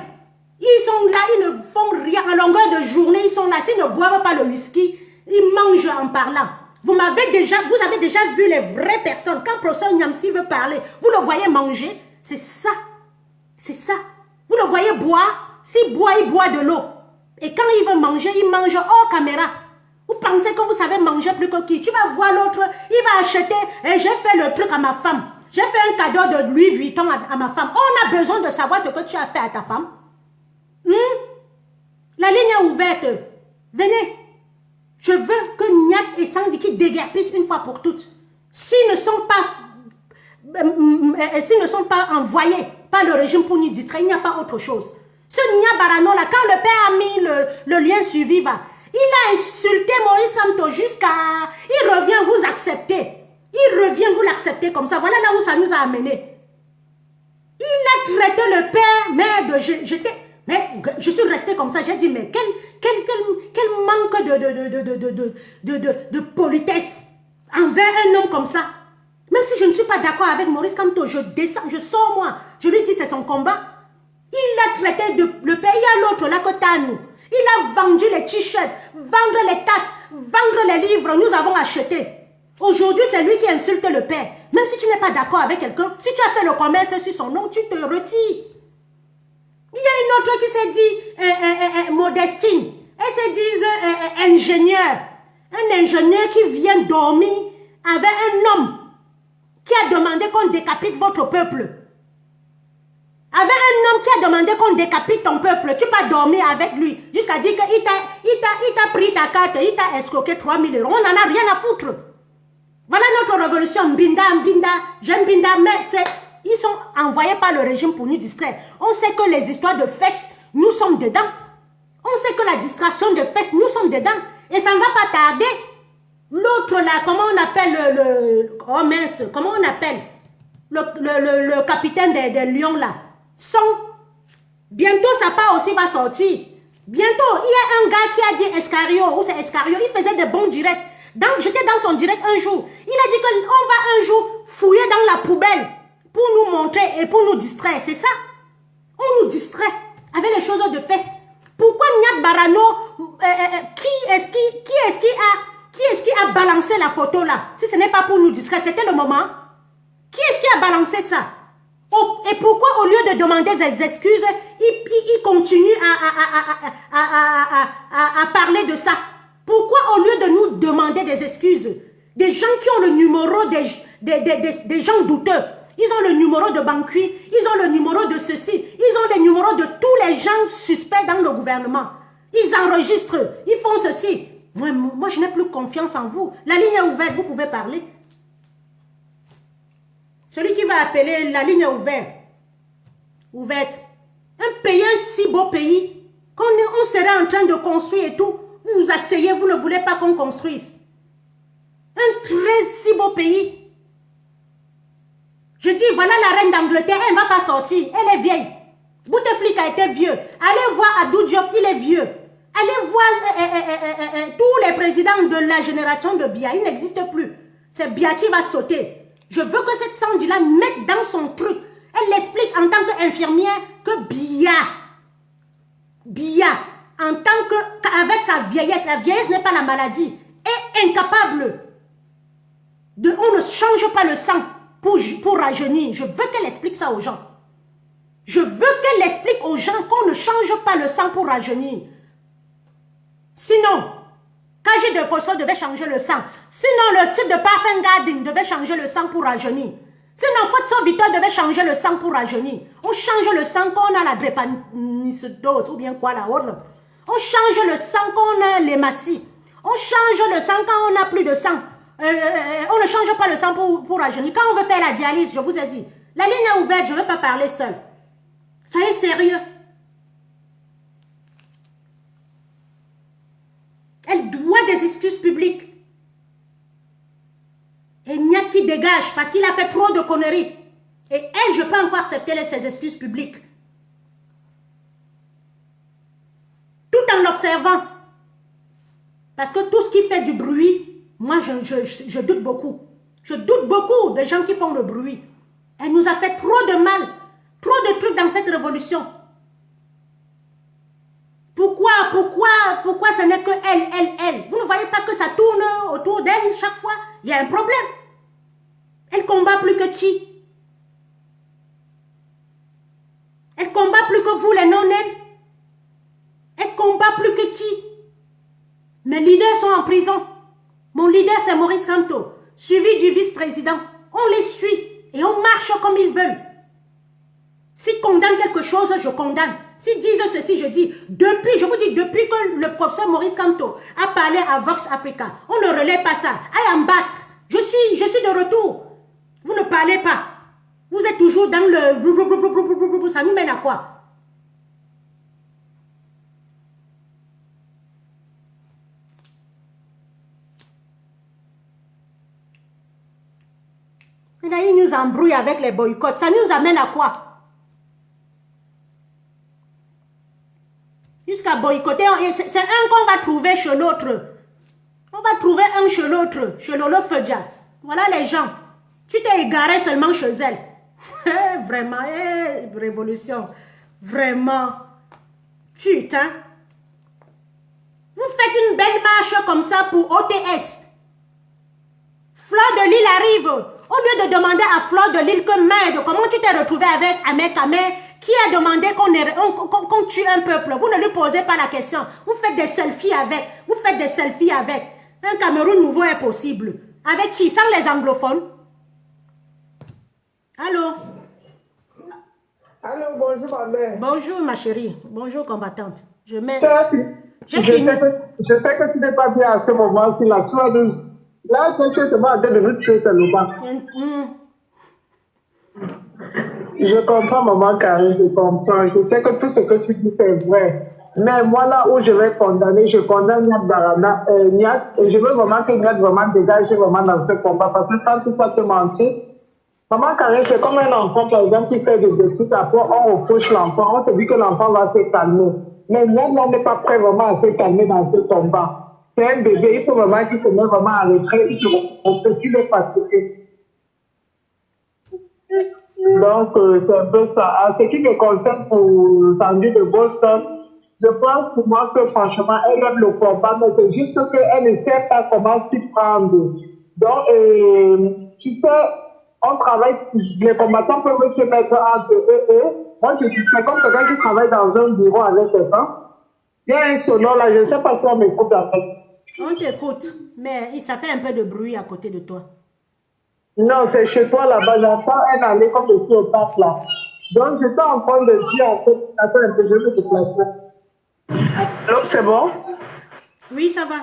Ils sont là, ils ne font rien. À longueur de journée, ils sont là. S'ils ne boivent pas le whisky, ils mangent en parlant. Vous avez déjà vu les vraies personnes. Quand le professeur Niamsi veut parler, vous le voyez manger. C'est ça. C'est ça. Vous le voyez boire. S'il boit, il boit de l'eau. Et quand il veut manger, il mange hors caméra. Vous pensez que vous savez manger plus que qui? Tu vas voir l'autre, il va acheter, et j'ai fait le truc à ma femme. J'ai fait un cadeau de Louis Vuitton à ma femme. On a besoin de savoir ce que tu as fait à ta femme. La ligne est ouverte. Venez. Je veux que Niat et Sandiki déguerpissent une fois pour toutes. S'ils ne sont pas envoyés par le régime pour nous distraire, il n'y a pas autre chose. Ce Nia Barano là, quand le père a mis le lien suivi, il a insulté Maurice Kamto jusqu'à... Il revient, vous accepter. Il revient, vous l'acceptez comme ça. Voilà là où ça nous a amené. Il a traité le père, mais je suis restée comme ça. J'ai dit, mais quel manque de politesse envers un homme comme ça. Même si je ne suis pas d'accord avec Maurice Kamto, je descends, je sors moi. Je lui dis, c'est son combat. Il a traité le père. Il y a l'autre là que t'as nous. Il a vendu les t-shirts, vendre les tasses, vendre les livres, nous avons acheté. Aujourd'hui, c'est lui qui insulte le père. Même si tu n'es pas d'accord avec quelqu'un, si tu as fait le commerce sur son nom, tu te retires. Il y a une autre qui s'est dit Modestine. Elle se dit ingénieur. Un ingénieur qui vient dormir avec un homme qui a demandé qu'on décapite votre peuple. peuple. Avec un homme qui a demandé qu'on décapite ton peuple, tu peux dormir avec lui jusqu'à dire qu'il t'a pris ta carte, il t'a escroqué 3 000 €. On n'en a rien à foutre. Voilà notre révolution. Mbinda, j'aime Mbinda, mais ils sont envoyés par le régime pour nous distraire. On sait que les histoires de fesses, nous sommes dedans. On sait que la distraction de fesses, nous sommes dedans. Et ça ne va pas tarder. L'autre là, comment on appelle oh mince, comment on appelle le capitaine des lions là. Bientôt sa part aussi va sortir. Bientôt, il y a un gars qui a dit Escario, ou c'est Escario, il faisait des bons directs. J'étais dans son direct un jour. Il a dit qu'on va un jour fouiller dans la poubelle pour nous montrer et pour nous distraire. C'est ça. On nous distrait avec les choses de fesses. Pourquoi Nyat Barano, qui est-ce qui a balancé la photo là? Si ce n'est pas pour nous distraire, c'était le moment. Qui est-ce qui a balancé ça? Et pourquoi au lieu de demander des excuses, il continue à parler de ça? Pourquoi au lieu de nous demander des excuses, des gens qui ont le numéro des gens douteux, ils ont le numéro de Banqui, ils ont le numéro de ceci, ils ont les numéros de tous les gens suspects dans le gouvernement. Ils enregistrent, ils font ceci. Moi je n'ai plus confiance en vous. La ligne est ouverte, vous pouvez parler. Celui qui va appeler, la ligne est ouverte. Un pays, un si beau pays, qu'on serait en train de construire et tout. Vous vous asseyez, vous ne voulez pas qu'on construise. Un très si beau pays. Je dis, voilà la reine d'Angleterre, elle ne va pas sortir. Elle est vieille. Bouteflika était vieux. Allez voir Abdou Diop, il est vieux. Allez voir tous les présidents de la génération de Biya. Ils n'existent plus. C'est Biya qui va sauter. Je veux que cette Sandy-là mette dans son truc. Elle l'explique en tant qu'infirmière que Biya, en tant qu'avec sa vieillesse, la vieillesse n'est pas la maladie, est incapable. On ne change pas le sang pour rajeunir. Je veux qu'elle explique ça aux gens. Je veux qu'elle explique aux gens qu'on ne change pas le sang pour rajeunir. Sinon, Kaji de Fosso devait changer le sang. Sinon, le type de parfum Garding devait changer le sang pour rajeunir. Sinon, Fotso Victor devait changer le sang pour rajeunir. On change le sang quand on a la drépanocytose ou bien quoi là. On change le sang quand on a l'hématie. On change le sang quand on n'a plus de sang. On ne change pas le sang pour rajeunir. Quand on veut faire la dialyse, je vous ai dit, la ligne est ouverte, je ne veux pas parler seul. Soyez sérieux. Elle doit des excuses publiques. Et il n'y a qui dégage parce qu'il a fait trop de conneries. Et elle, je peux encore accepter ses excuses publiques. Tout en l'observant. Parce que tout ce qui fait du bruit, moi, je doute beaucoup. Je doute beaucoup des gens qui font le bruit. Elle nous a fait trop de mal. Trop de trucs dans cette révolution. Pourquoi ce n'est que elle? Vous ne voyez pas que ça tourne autour d'elle chaque fois? Il y a un problème. Elle combat plus que qui? Elle combat plus que vous, les non-nèmes. Elle combat plus que qui? Mes leaders sont en prison. Mon leader, c'est Maurice Kamto, suivi du vice-président. On les suit et on marche comme ils veulent. S'ils condamnent quelque chose, je condamne. S'ils disent ceci, je dis, je vous dis, depuis que le professeur Maurice Kamto a parlé à Vox Africa, on ne relaie pas ça. I am back. Je suis de retour. Vous ne parlez pas. Vous êtes toujours dans le... Ça nous mène à quoi? Et là, ils nous embrouillent avec les boycotts. Ça nous amène à quoi? Jusqu'à boycotter, c'est un qu'on va trouver chez l'autre. On va trouver un chez l'autre, chez Lolo Fedja. Voilà les gens. Tu t'es égaré seulement chez elle. Vraiment, révolution. Vraiment. Putain. Vous faites une belle marche comme ça pour OTS. Fleur de Lille arrive. Au lieu de demander à Fleur de Lille que merde, comment tu t'es retrouvé avec Ahmed Kamer qui a demandé qu'on tue un peuple. Vous ne lui posez pas la question. Vous faites des selfies avec. Vous faites des selfies avec. Un Cameroun nouveau est possible. Avec qui? Sans les anglophones. Allô? bonjour ma mère. Bonjour ma chérie. Bonjour combattante. Je mets... Je sais que tu n'es pas bien à ce moment-ci. Là, tu es seulement en train de nous tuer seulement. Je comprends, maman Karine, je comprends. Je sais que tout ce que tu dis, c'est vrai. Mais moi, là où je vais condamner, je condamne Niat Barana, Niat, et je veux vraiment que Niat vraiment dégage vraiment dans ce combat. Parce que quand tu vas te mentir, maman Karine, c'est comme un enfant, par exemple, qui fait des bêtises, après on reproche l'enfant, on te dit que l'enfant va se calmer. Mais Niat, on n'est pas prêt vraiment à se calmer dans ce combat. C'est un bébé, il faut vraiment qu'il se mette vraiment à retrait, il est fatigué. Donc, c'est un peu ça. En ce qui me concerne pour Sandy de Boston, je pense pour moi que franchement, elle aime le combat, mais c'est juste qu'elle ne sait pas comment s'y prendre. Donc, tu sais, on travaille, les combattants peuvent se mettre entre eux et moi, je suis comme quelqu'un qui travaille dans un bureau avec quelqu'un. Il y a un sonore là, je ne sais pas si on m'écoute en fait. On t'écoute, mais ça fait un peu de bruit à côté de toi. Non, c'est chez toi là-bas. J'entends un aller comme je suis au parc là. Donc, j'étais en train de dire en fait, attends un peu, je vais me déplacer. Donc, c'est bon? Oui, ça va.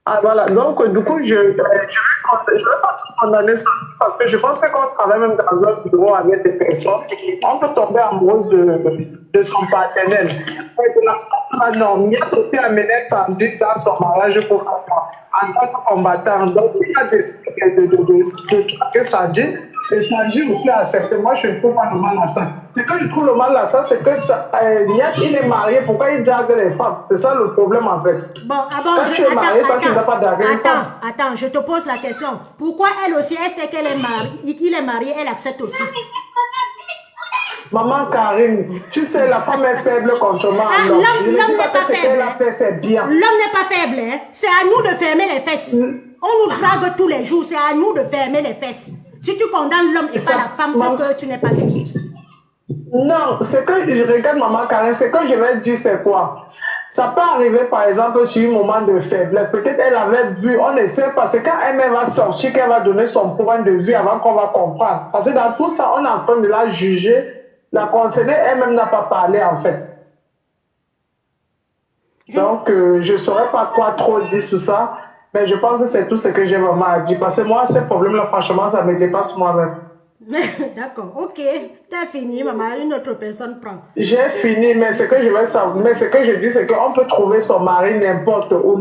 Ah, voilà. Donc, du coup, je vais pas tout condamner ça parce que je pense que quand on travaille même dans un bureau avec des personnes, on peut tomber amoureuse de son partenaire. Non, il y a tout amené Sandy dans son mariage pour sa en tant que combattant. Donc, il a décidé de traquer Sandy. Et Sandy aussi a accepté. Moi, je ne trouve pas le mal à ça. Ce que je trouve le mal à ça, c'est que Niat, il est marié. Pourquoi il drague les femmes? C'est ça le problème, en fait. Bon, quand tu es marié, toi, tu ne vas pas draguer les femmes. Attends, je te pose la question. Pourquoi elle aussi, elle sait qu'elle est mariée, qu'il est marié, elle accepte aussi? Maman Karine, tu sais, la femme est faible contre moi. L'homme n'est pas faible. C'est bien. L'homme n'est pas faible. Hein? C'est à nous de fermer les fesses. On nous drague tous les jours. C'est à nous de fermer les fesses. Si tu condamnes l'homme et pas la femme, c'est que tu n'es pas juste. Non, ce que je regarde, maman Karine, ce que je vais dire, c'est quoi? Ça peut arriver, par exemple, sur un moment de faiblesse. Peut-être elle avait vu, on ne sait pas. C'est quand elle va sortir qu'elle va donner son point de vue avant qu'on va comprendre. Parce que dans tout ça, on est en train de la juger. La concernée, elle-même n'a pas parlé, en fait. Donc, je ne saurais pas quoi trop dire sur ça. Mais je pense que c'est tout ce que j'ai vraiment à dire. Parce que moi, ces problèmes-là, franchement, ça me dépasse moi-même. D'accord, ok. T'as fini, maman. Une autre personne prend. J'ai fini, mais ce que je veux savoir, mais ce que je dis, c'est qu'on peut trouver son mari n'importe où,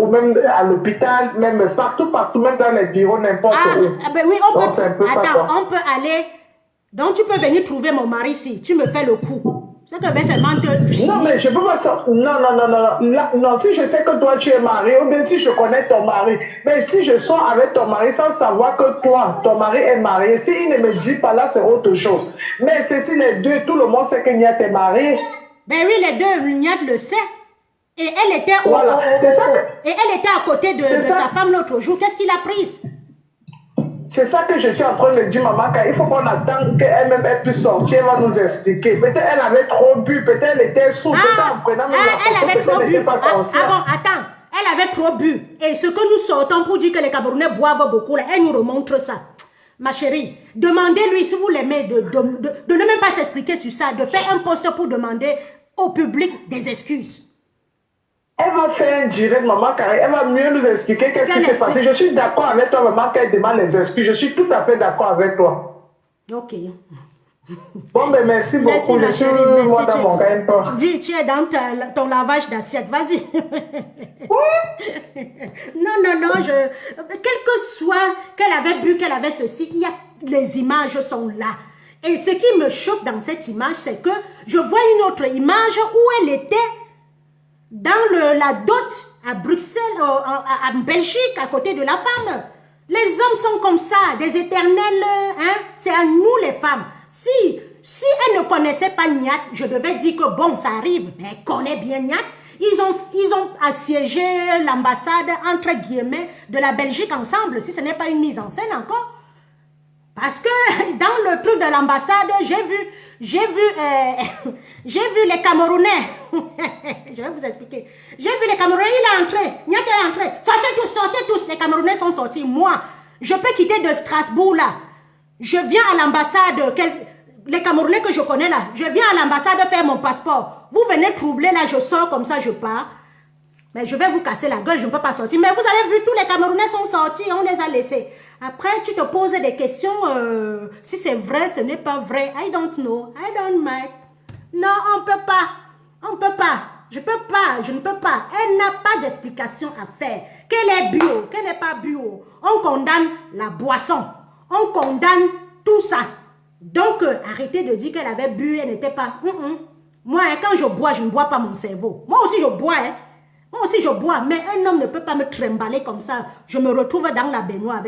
même à l'hôpital, même partout, même dans les bureaux, n'importe où. Ben oui, on donc, peut. Un peu attends, ça, on peut aller. Donc, tu peux venir trouver mon mari ici. Tu me fais le coup. C'est que ben seulement te... Non, mais je peux pas ça. Non, si je sais que toi tu es marié, ou bien si je connais ton mari, mais si je sors avec ton mari sans savoir que toi, ton mari est marié, s'il ne me dit pas là, c'est autre chose. Mais c'est si les deux, tout le monde sait que Niat est marié. Ben oui, les deux, Niat le sait. Et elle était, voilà. et elle était à côté de sa femme l'autre jour. Qu'est-ce qu'il a pris? C'est ça que je suis en train de dire, maman, car il faut qu'on attende qu'elle-même puisse sortir, elle va nous expliquer. Peut-être elle avait trop bu, peut-être elle était sous, peut-être en prenant même la photo, peut-être elle n'était pas consciente. Ah bon, attends, elle avait trop bu. Et ce que nous sortons pour dire que les Camerounais boivent beaucoup, là, elle nous remontre ça. Ma chérie, demandez-lui, si vous l'aimez, de ne même pas s'expliquer sur ça, de faire un post pour demander au public des excuses. Elle va faire un direct, maman, car elle va mieux nous expliquer qu'est-ce qui s'est passé. Je suis d'accord avec toi, maman, qu'elle demande les excuses. Je suis tout à fait d'accord avec toi. Ok. Bon, ben merci beaucoup. Merci, je suis moi dans mon gain. Oui, tu es dans ton lavage d'assiette. Vas-y. non, quel que soit qu'elle avait bu, qu'elle avait ceci, les images sont là. Et ce qui me choque dans cette image, c'est que je vois une autre image où elle était dans la dot à Bruxelles, en Belgique, à côté de la femme. Les hommes sont comme ça, des éternels, hein? C'est à nous les femmes. Si elle ne connaissait pas Niat, je devais dire que bon, ça arrive, mais elle connaît bien Niat. Ils ont assiégé l'ambassade, entre guillemets, de la Belgique ensemble, si ce n'est pas une mise en scène encore. Parce que dans le truc de l'ambassade, j'ai vu les Camerounais. Je vais vous expliquer. J'ai vu les Camerounais, il est entré. Niat est entré. Sortez tous. Les Camerounais sont sortis. Moi, je peux quitter de Strasbourg là. Je viens à l'ambassade les Camerounais que je connais là, je viens à l'ambassade faire mon passeport. Vous venez troubler là, je sors comme ça, je pars. Mais je vais vous casser la gueule, je ne peux pas sortir. Mais vous avez vu, tous les Camerounais sont sortis, on les a laissés. Après, tu te poses des questions, si c'est vrai, ce n'est pas vrai. I don't know, I don't mind. Non, on ne peut pas. On ne peut pas. Je ne peux pas. Elle n'a pas d'explication à faire. Qu'elle est bio, qu'elle n'est pas bio. On condamne la boisson. On condamne tout ça. Donc, arrêtez de dire qu'elle avait bu, elle n'était pas... Moi, quand je bois, je ne bois pas mon cerveau. Moi aussi, je bois, hein. Moi aussi, je bois. Mais un homme ne peut pas me trimballer comme ça. Je me retrouve dans la baignoire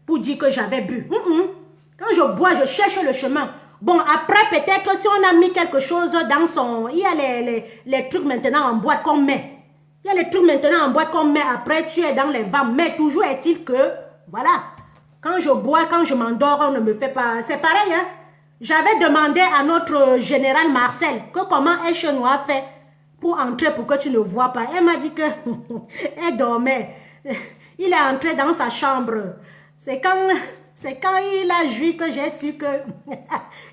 pour dire que j'avais bu. Quand je bois, je cherche le chemin. Bon, après, peut-être, si on a mis quelque chose dans son... Il y a les trucs maintenant en boîte qu'on met. Il y a les trucs maintenant en boîte qu'on met. Après, tu es dans les vents. Mais toujours est-il que... Voilà. Quand je bois, quand je m'endors, on ne me fait pas... C'est pareil, hein. J'avais demandé à notre général Marcel que comment un chenois fait pour entrer pour que tu ne vois pas. Elle m'a dit que... elle dormait. Il est entré dans sa chambre. C'est quand il a joui que j'ai su que...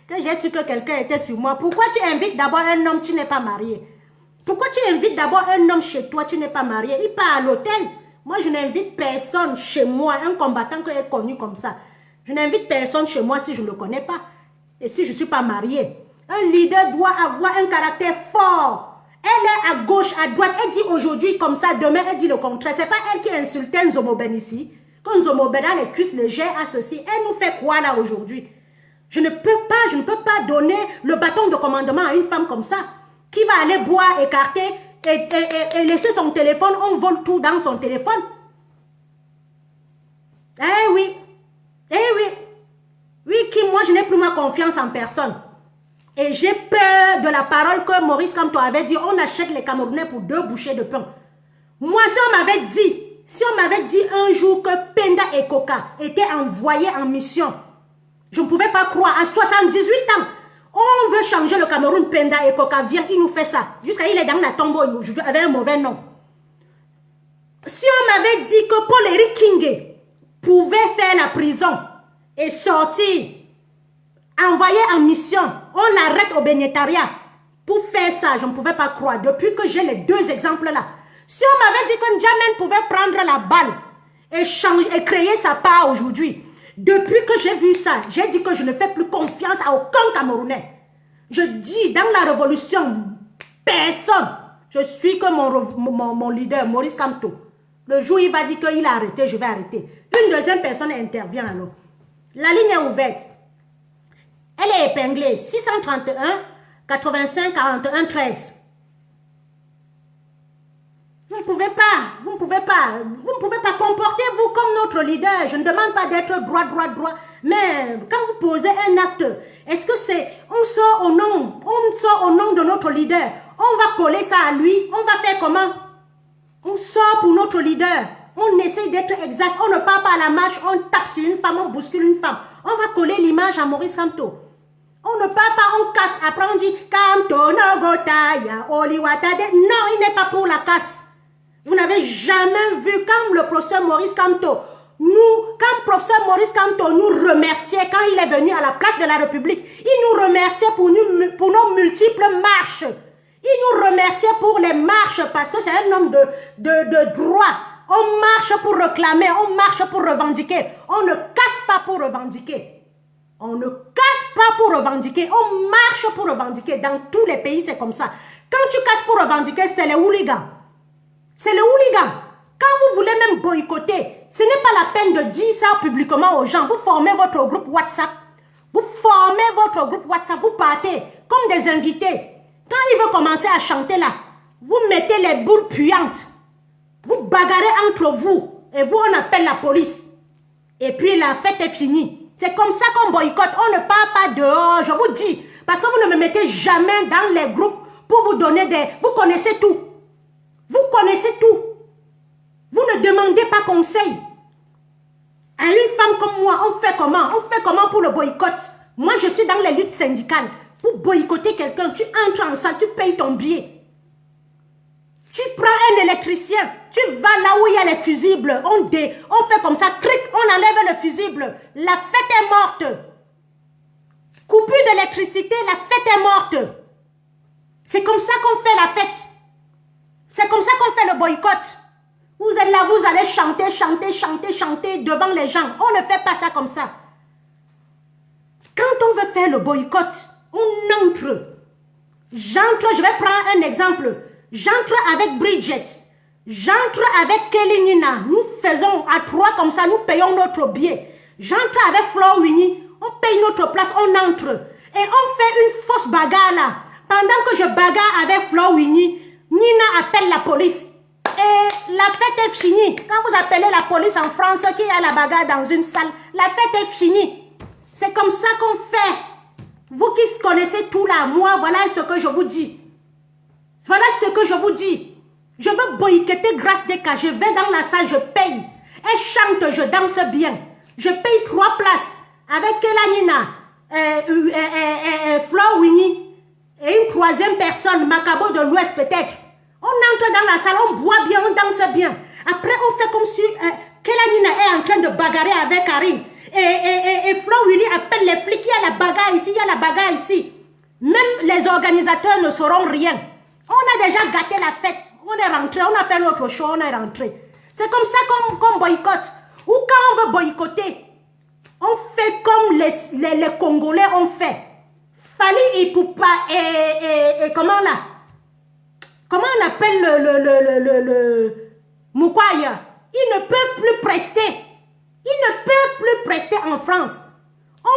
que quelqu'un était sur moi. Pourquoi tu invites d'abord un homme, tu n'es pas marié? Pourquoi tu invites d'abord un homme chez toi, tu n'es pas marié? Il part à l'hôtel. Moi, je n'invite personne chez moi, un combattant que j'ai connu comme ça. Je n'invite personne chez moi si je ne le connais pas. Et si je ne suis pas mariée. Un leader doit avoir un caractère fort. Elle est à gauche, à droite. Elle dit aujourd'hui comme ça, demain elle dit le contraire. Ce n'est pas elle qui insultait Nzomoben ici. Quand Nzomoben a les cuisses légères à ceci, elle nous fait quoi là aujourd'hui? Je ne peux pas donner le bâton de commandement à une femme comme ça, qui va aller boire, écarter et laisser son téléphone, on vole tout dans son téléphone. Eh oui, oui, moi je n'ai plus ma confiance en personne. Et j'ai peur de la parole que Maurice Kamto avait dit, on achète les Camerounais pour 2 bouchées de pain. Moi, si on m'avait dit un jour que Penda et Coca étaient envoyés en mission, je ne pouvais pas croire. À 78 ans, on veut changer le Cameroun, Penda et Coca vient, il nous fait ça. Jusqu'à il est dans la tombe aujourd'hui avec un mauvais nom. Si on m'avait dit que Paul-Éric Kingé pouvait faire la prison et sortir, envoyé en mission, on l'arrête au bénétariat pour faire ça, je ne pouvais pas croire. Depuis que j'ai les 2 exemples là, si on m'avait dit que N'Djamène pouvait prendre la balle et créer sa part aujourd'hui, depuis que j'ai vu ça, j'ai dit que je ne fais plus confiance à aucun Camerounais. Je dis, dans la révolution, personne. Je suis comme mon leader, Maurice Kamto. Le jour où il va dire qu'il a arrêté, je vais arrêter. Une deuxième personne intervient alors. La ligne est ouverte. Elle est épinglée. 631 85 41 13. Vous ne pouvez pas. Comportez-vous comme notre leader. Je ne demande pas d'être droit. Mais quand vous posez un acte, est-ce que c'est... On sort au nom de notre leader. On va coller ça à lui. On va faire comment? On sort pour notre leader. On essaie d'être exact. On ne part pas à la marche. On tape sur une femme, on bouscule une femme. On va coller l'image à Maurice Kamto. On ne part pas, on casse. Après on dit Kamto no gotaya oliwatade. Non, il n'est pas pour la casse. Vous n'avez jamais vu quand le professeur Maurice Kamto, quand professeur Maurice Kamto nous remerciait quand il est venu à la place de la République, il nous remerciait pour nos multiples marches. Il nous remerciait pour les marches parce que c'est un homme de droit. On marche pour réclamer, on marche pour revendiquer. On ne casse pas pour revendiquer. On ne casse pas pour revendiquer, on marche pour revendiquer. Dans tous les pays, c'est comme ça. Quand tu casses pour revendiquer, c'est les hooligans. C'est le hooligan. Quand vous voulez même boycotter, ce n'est pas la peine de dire ça publiquement aux gens. Vous formez votre groupe WhatsApp. Vous partez comme des invités. Quand il veut commencer à chanter là, vous mettez les boules puantes. Vous bagarrez entre vous. Et vous, on appelle la police. Et puis la fête est finie. C'est comme ça qu'on boycotte. On ne part pas dehors, je vous dis. Parce que vous ne me mettez jamais dans les groupes pour vous donner des... Vous connaissez tout. Vous connaissez tout. Vous ne demandez pas conseil. À une femme comme moi, on fait comment? On fait comment pour le boycott? Moi, je suis dans les luttes syndicales. Pour boycotter quelqu'un, tu entres en salle, tu payes ton billet. Tu prends un électricien, tu vas là où il y a les fusibles. On fait comme ça, cric, on enlève le fusible. La fête est morte. Coupure l'électricité, la fête est morte. C'est comme ça qu'on fait la fête. C'est comme ça qu'on fait le boycott. Vous êtes là, vous allez chanter, chanter, chanter, chanter devant les gens. On ne fait pas ça comme ça. Quand on veut faire le boycott, on entre. J'entre, je vais prendre un exemple. J'entre avec Bridget. J'entre avec Kelly Nina. Nous faisons à 3 comme ça, nous payons notre billet. J'entre avec Flo Winnie. On paye notre place, on entre. Et on fait une fausse bagarre là. Pendant que je bagarre avec Flo Winnie, Nina appelle la police. Et la fête est finie. Quand vous appelez la police en France, qui a la bagarre dans une salle, la fête est finie. C'est comme ça qu'on fait. Vous qui connaissez tout là, moi, voilà ce que je vous dis. Voilà ce que je vous dis. Je veux boycotter Grâce Deka. Je vais dans la salle, je paye. Elle chante, je danse bien. Je paye 3 places avec Kelanina, Flo Winnie et une 3e personne, Macabo de l'Ouest peut-être. On entre dans la salle, on boit bien, on danse bien. Après, on fait comme si Kelanina est en train de bagarrer avec Karine. Et Flo Winnie appelle les flics. Il y a la bagarre ici, il y a la bagarre ici. Même les organisateurs ne sauront rien. On a déjà gâté la fête. On est rentré, on a fait notre show, on est rentré. C'est comme ça qu'on boycotte. Ou quand on veut boycotter, on fait comme les Congolais ont fait. Fali Ipupa et comment là? Comment on appelle le Mukwaya? Ils ne peuvent plus prester. Ils ne peuvent plus prester en France.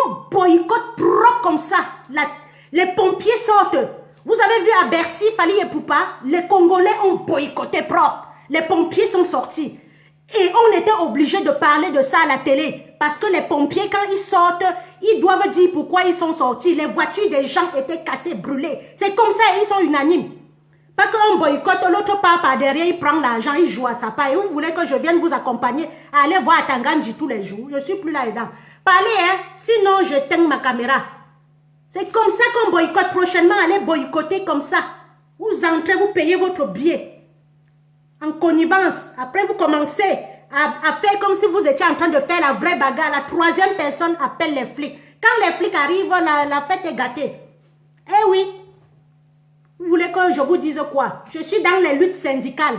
On boycotte trop comme ça. Les pompiers sortent. Vous avez vu à Bercy, Fali Ipupa, les Congolais ont boycotté propre. Les pompiers sont sortis. Et on était obligé de parler de ça à la télé. Parce que les pompiers, quand ils sortent, ils doivent dire pourquoi ils sont sortis. Les voitures des gens étaient cassées, brûlées. C'est comme ça, ils sont unanimes. Pas qu'on boycotte, l'autre part par derrière, il prend l'argent, il joue à sa part. Et vous voulez que je vienne vous accompagner à aller voir Tanganji tous les jours. Je ne suis plus là-dedans. Parlez, hein. Sinon, je teins ma caméra. C'est comme ça qu'on boycotte. Prochainement, allez boycotter comme ça. Vous entrez, vous payez votre billet. En connivence. Après, vous commencez à faire comme si vous étiez en train de faire la vraie bagarre. La 3e personne appelle les flics. Quand les flics arrivent, la fête est gâtée. Eh oui. Vous voulez que je vous dise quoi? Je suis dans les luttes syndicales.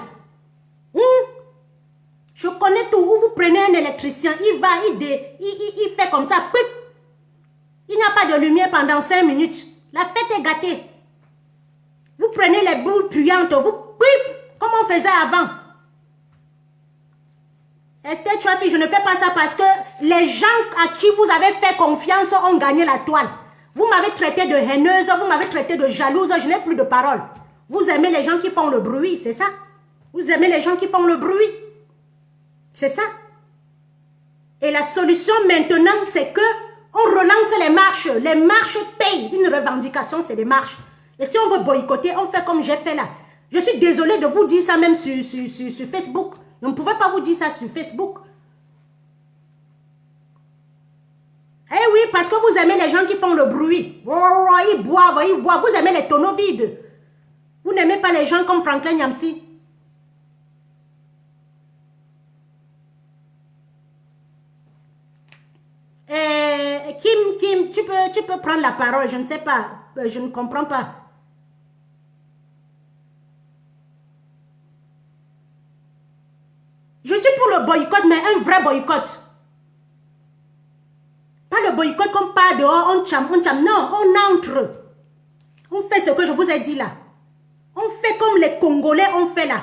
Je connais tout. Où vous prenez un électricien, il va, il fait comme ça. Il n'y a pas de lumière pendant 5 minutes. La fête est gâtée. Vous prenez les boules puantes, comme on faisait avant. Esther Trafi, je ne fais pas ça parce que les gens à qui vous avez fait confiance ont gagné la toile. Vous m'avez traité de haineuse, vous m'avez traité de jalouse, je n'ai plus de parole. Vous aimez les gens qui font le bruit, c'est ça? Vous aimez les gens qui font le bruit? C'est ça? Et la solution maintenant, c'est que on relance les marches. Les marches payent. Une revendication, c'est des marches. Et si on veut boycotter, on fait comme j'ai fait là. Je suis désolée de vous dire ça même sur Facebook. Je ne pouvais pas vous dire ça sur Facebook. Eh oui, parce que vous aimez les gens qui font le bruit. Oh, ils boivent, ils boivent. Vous aimez les tonneaux vides. Vous n'aimez pas les gens comme Franklin Nyamsi. Kim, tu peux prendre la parole. Je ne sais pas. Je ne comprends pas. Je suis pour le boycott, mais un vrai boycott. Pas le boycott comme pas dehors, on chame. Non, on entre. On fait ce que je vous ai dit là. On fait comme les Congolais ont fait là.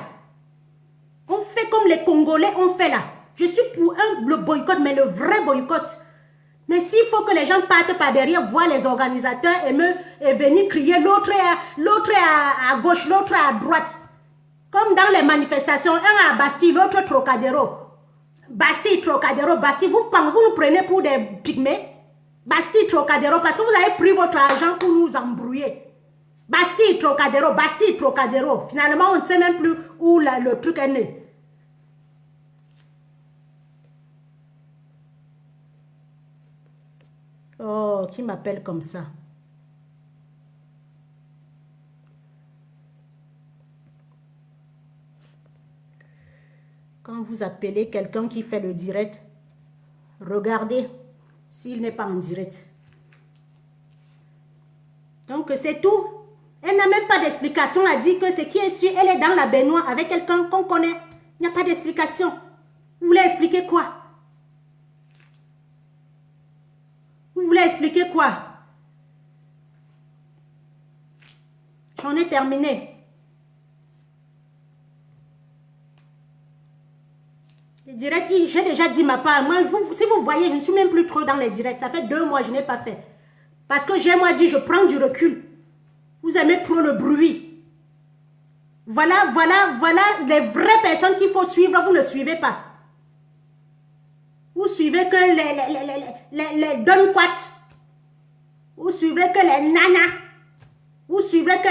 On fait comme les Congolais ont fait là. Je suis pour le boycott, mais le vrai boycott. Mais s'il faut que les gens partent par derrière, voir les organisateurs et venir crier, l'autre est à gauche, l'autre est à droite. Comme dans les manifestations, un à Bastille, l'autre Trocadéro. Bastille, Trocadéro, Bastille, vous nous prenez pour des pygmées. Bastille, Trocadéro, parce que vous avez pris votre argent pour nous embrouiller. Bastille, Trocadéro, Bastille, Trocadéro. Finalement, on ne sait même plus où le truc est né. Oh, qui m'appelle comme ça? Quand vous appelez quelqu'un qui fait le direct, regardez s'il n'est pas en direct. Donc, c'est tout. Elle n'a même pas d'explication à dire que ce qui est sûr, elle est dans la baignoire avec quelqu'un qu'on connaît. Il n'y a pas d'explication. Vous voulez expliquer quoi? Vous voulez expliquer quoi? J'en ai terminé. Les directs, j'ai déjà dit ma part. Moi, si vous voyez, je ne suis même plus trop dans les directs. Ça fait 2 mois, je n'ai pas fait. Parce que j'ai moi dit, je prends du recul. Vous aimez trop le bruit. Voilà les vraies personnes qu'il faut suivre. Vous ne suivez pas. Vous suivez que les donquats. Vous suivez que les nanas. Vous suivrez que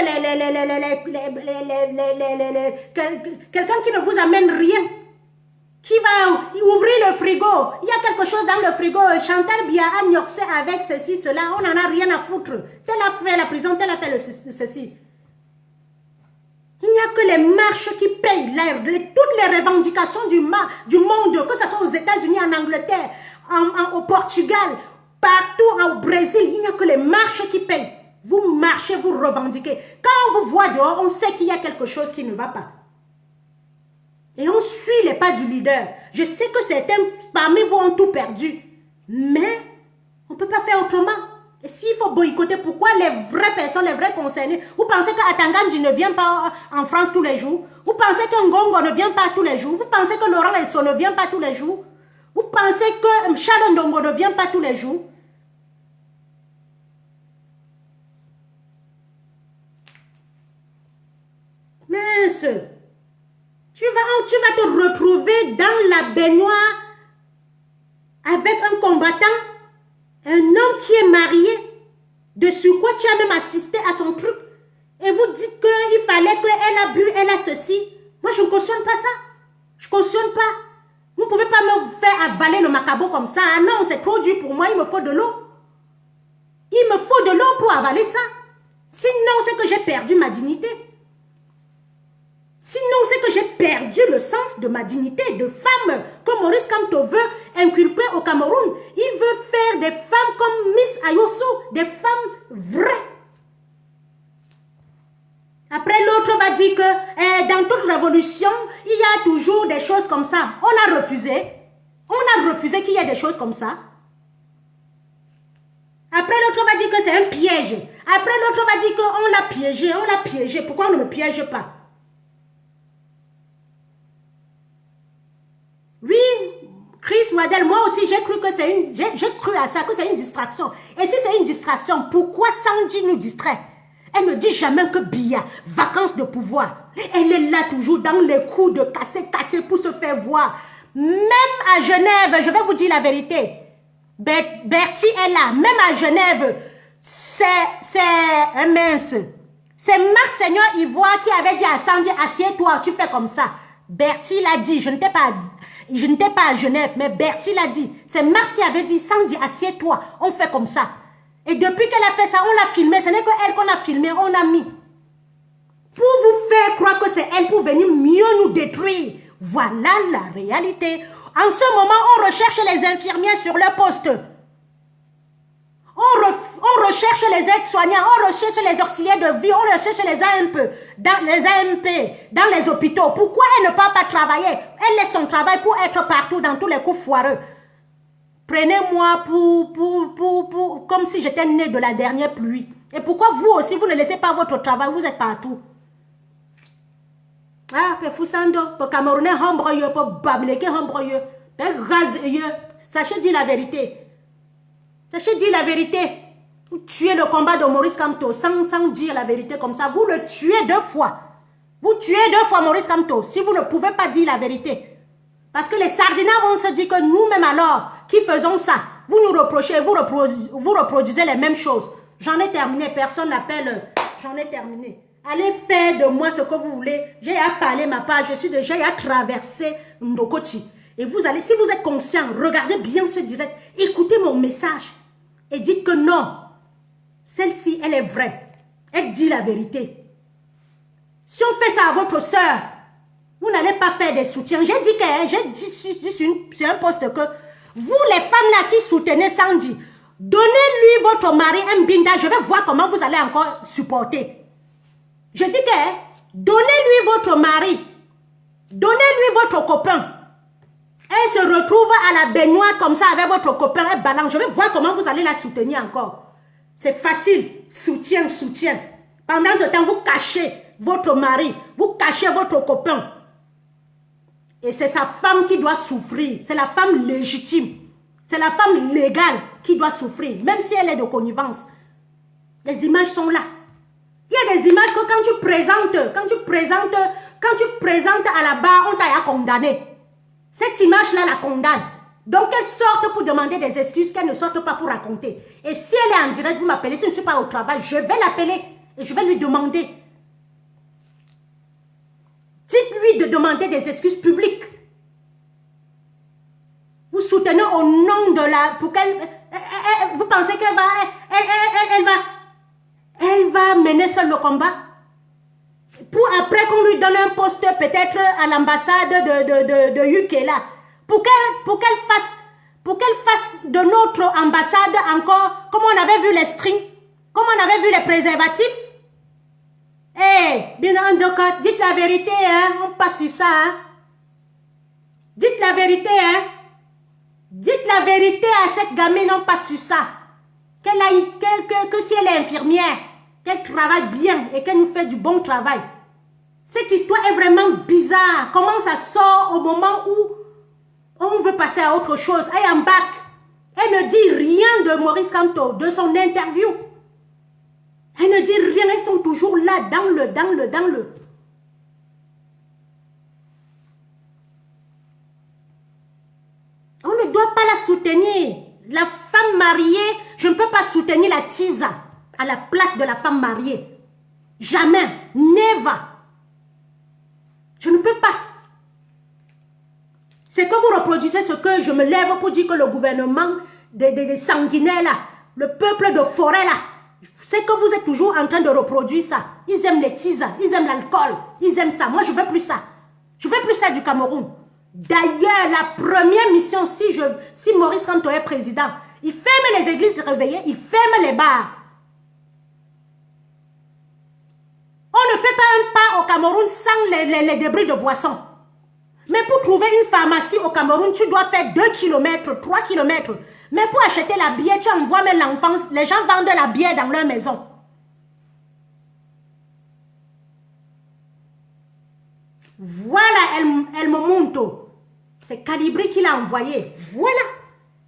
quelqu'un qui ne vous amène rien. Qui va ouvrir le frigo. Il y a quelque chose dans le frigo. Chantal Bia a nioxé avec ceci, cela. On n'en a rien à foutre. Tel a fait la prison, tel a fait ceci. Il n'y a que les marches qui payent toutes les revendications du monde, que ce soit aux États-Unis, en Angleterre, au Portugal, partout au Brésil. Il n'y a que les marches qui payent. Vous marchez, vous revendiquez. Quand on vous voit dehors, on sait qu'il y a quelque chose qui ne va pas. Et on suit les pas du leader. Je sais que certains parmi vous ont tout perdu. Mais on ne peut pas faire autrement. Et s'il faut boycotter, pourquoi les vraies personnes, les vrais concernés, vous pensez qu'Atangandji ne vient pas en France tous les jours? Vous pensez que Ngongo ne vient pas tous les jours? Vous pensez que Laurent Esso ne vient pas tous les jours? Vous pensez que Charles Ndongo ne vient pas tous les jours? Mince! Tu vas te retrouver dans la baignoire avec un combattant, un homme qui est marié, de surcroît tu as même assisté à son truc, et vous dites qu'il fallait qu'elle a bu, elle a ceci. Moi je ne cautionne pas ça. Je ne cautionne pas. Vous ne pouvez pas me faire avaler le macabo comme ça. Ah non, c'est trop dur pour moi, il me faut de l'eau. Il me faut de l'eau pour avaler ça. Sinon, c'est que j'ai perdu ma dignité. Sinon, c'est que j'ai perdu le sens de ma dignité de femme que Maurice Kamto veut inculper au Cameroun. Il veut faire des femmes comme Miss Ayoso, des femmes vraies. Après, l'autre va dire que dans toute révolution, il y a toujours des choses comme ça. On a refusé. On a refusé qu'il y ait des choses comme ça. Après, l'autre va dire que c'est un piège. Après, l'autre va dire qu'on l'a piégé. On l'a piégé. Pourquoi on ne me piège pas? Oui, Chris Waddell, moi aussi j'ai cru que j'ai cru à ça, que c'est une distraction. Et si c'est une distraction, pourquoi Sandy nous distrait? Elle ne dit jamais que Bia, vacances de pouvoir. Elle est là toujours dans les coups de casser pour se faire voir. Même à Genève, je vais vous dire la vérité. Bertie est là, même à Genève, c'est un mince. C'est Marc Seigneur Ivoire qui avait dit à Sandy, assieds-toi, tu fais comme ça. Bertie l'a dit, je n'étais pas à Genève, mais Bertie l'a dit. C'est Mars qui avait dit, Sandy, assieds-toi, on fait comme ça. Et depuis qu'elle a fait ça, on l'a filmé. Ce n'est que elle qu'on a filmé, on a mis. Pour vous faire croire que c'est elle pour venir mieux nous détruire. Voilà la réalité. En ce moment, on recherche les infirmières sur leur poste. On recherche les aides-soignants, on recherche les auxiliaires de vie, on recherche les AMP, dans les hôpitaux. Pourquoi elle ne peut pas travailler? Elle laisse son travail pour être partout dans tous les coups foireux. Prenez-moi comme si j'étais née de la dernière pluie. Et pourquoi vous aussi, vous ne laissez pas votre travail, vous êtes partout? Ah, pe Foussando, pe Camerounais, hambroyeux, pe Bableke, hambroyeux, pe gazeux. Sachez dire la vérité. Sachez dire la vérité. Vous tuez le combat de Maurice Kamto sans dire la vérité comme ça. Vous le tuez 2 fois. Vous tuez 2 fois Maurice Kamto si vous ne pouvez pas dire la vérité. Parce que les sardinats vont se dire que nous-mêmes alors, qui faisons ça, vous nous reprochez, vous reproduisez les mêmes choses. J'en ai terminé, personne n'appelle, j'en ai terminé. Allez faire de moi ce que vous voulez. J'ai à parler ma part, je suis déjà à traverser Ndokoti. Et vous allez, si vous êtes conscient, regardez bien ce direct, écoutez mon message et dites que non, celle-ci, elle est vraie. Elle dit la vérité. Si on fait ça à votre soeur, vous n'allez pas faire des soutiens. J'ai dit sur un poste que vous, les femmes là qui soutenez Sandy, Donnez-lui votre mari un binda, je vais voir comment vous allez encore supporter. Je dis que donnez-lui votre mari, donnez-lui votre copain. Elle se retrouve à la baignoire comme ça avec votre copain, elle balance. Je vais voir comment vous allez la soutenir encore. C'est facile, soutien, soutien. Pendant ce temps, vous cachez votre mari, vous cachez votre copain. Et c'est sa femme qui doit souffrir. C'est la femme légitime. C'est la femme légale qui doit souffrir, même si elle est de connivence. Les images sont là. Il y a des images que quand tu présentes à la barre, on t'a condamné. Cette image-là la condamne. Donc qu'elle sorte pour demander des excuses, qu'elle ne sorte pas pour raconter. Et si elle est en direct, vous m'appelez, si je ne suis pas au travail, je vais l'appeler et je vais lui demander. Dites-lui de demander des excuses publiques. Vous soutenez au nom de la... Pour qu'elle... Vous pensez qu'elle va... Elle va mener seule le combat? Pour après qu'on lui donne un poste peut-être à l'ambassade de UK là. Pour qu'elle fasse de notre ambassade encore, comme on avait vu les strings, comme on avait vu les préservatifs. Dites la vérité, hein, on passe sur ça. Hein. Dites la vérité, hein. Dites la vérité à cette gamine, on passe sur ça. Que si elle est infirmière, qu'elle travaille bien et qu'elle nous fait du bon travail. Cette histoire est vraiment bizarre. Comment ça sort au moment où on veut passer à autre chose? I am back. Elle ne dit rien de Maurice Kamto, de son interview. Elle ne dit rien, ils sont toujours là, dans le. On ne doit pas la soutenir. La femme mariée, je ne peux pas soutenir la tisa à la place de la femme mariée. Jamais, never. Je ne peux pas. C'est que vous reproduisez ce que je me lève pour dire que le gouvernement des sanguinaires là, le peuple de forêt là, c'est que vous êtes toujours en train de reproduire ça. Ils aiment les tisas, ils aiment l'alcool, ils aiment ça. Moi, je ne veux plus ça. Je ne veux plus ça du Cameroun. D'ailleurs, la première mission, si Maurice Kamto est président, il ferme les églises réveillées, il ferme les bars. On ne fait pas un pas au Cameroun sans les débris de boissons. Mais pour trouver une pharmacie au Cameroun, tu dois faire 2 km, 3 km. Mais pour acheter la bière, tu envoies même l'enfance. Les gens vendent la bière dans leur maison. Voilà, elle me monte. C'est Calibri qui l'a envoyé. Voilà.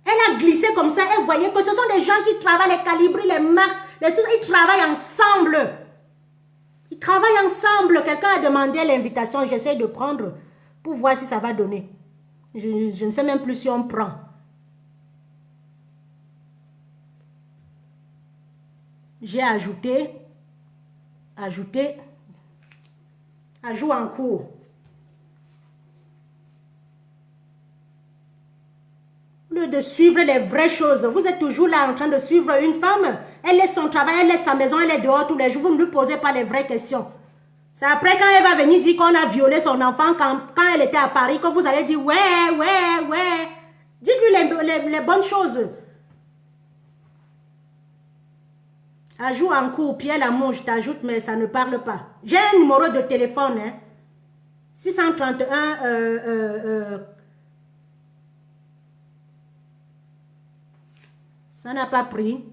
Elle a glissé comme ça. Elle voyait que ce sont des gens qui travaillent, les Calibri, les Max, les tout ça. Ils travaillent ensemble. Ils travaillent ensemble. Quelqu'un a demandé l'invitation. J'essaie de prendre pour voir si ça va donner. Je ne sais même plus si on prend. J'ai ajouté, ajout en cours. Au lieu de suivre les vraies choses, vous êtes toujours là en train de suivre une femme. Elle laisse son travail, elle laisse sa maison, elle est dehors tous les jours. Vous ne lui posez pas les vraies questions. C'est après quand elle va venir dire qu'on a violé son enfant quand elle était à Paris que vous allez dire ouais. Dites-lui les bonnes choses. Ajoute en cours, Pierre Lamour, je t'ajoute, mais ça ne parle pas. J'ai un numéro de téléphone, hein. 631, ça n'a pas pris.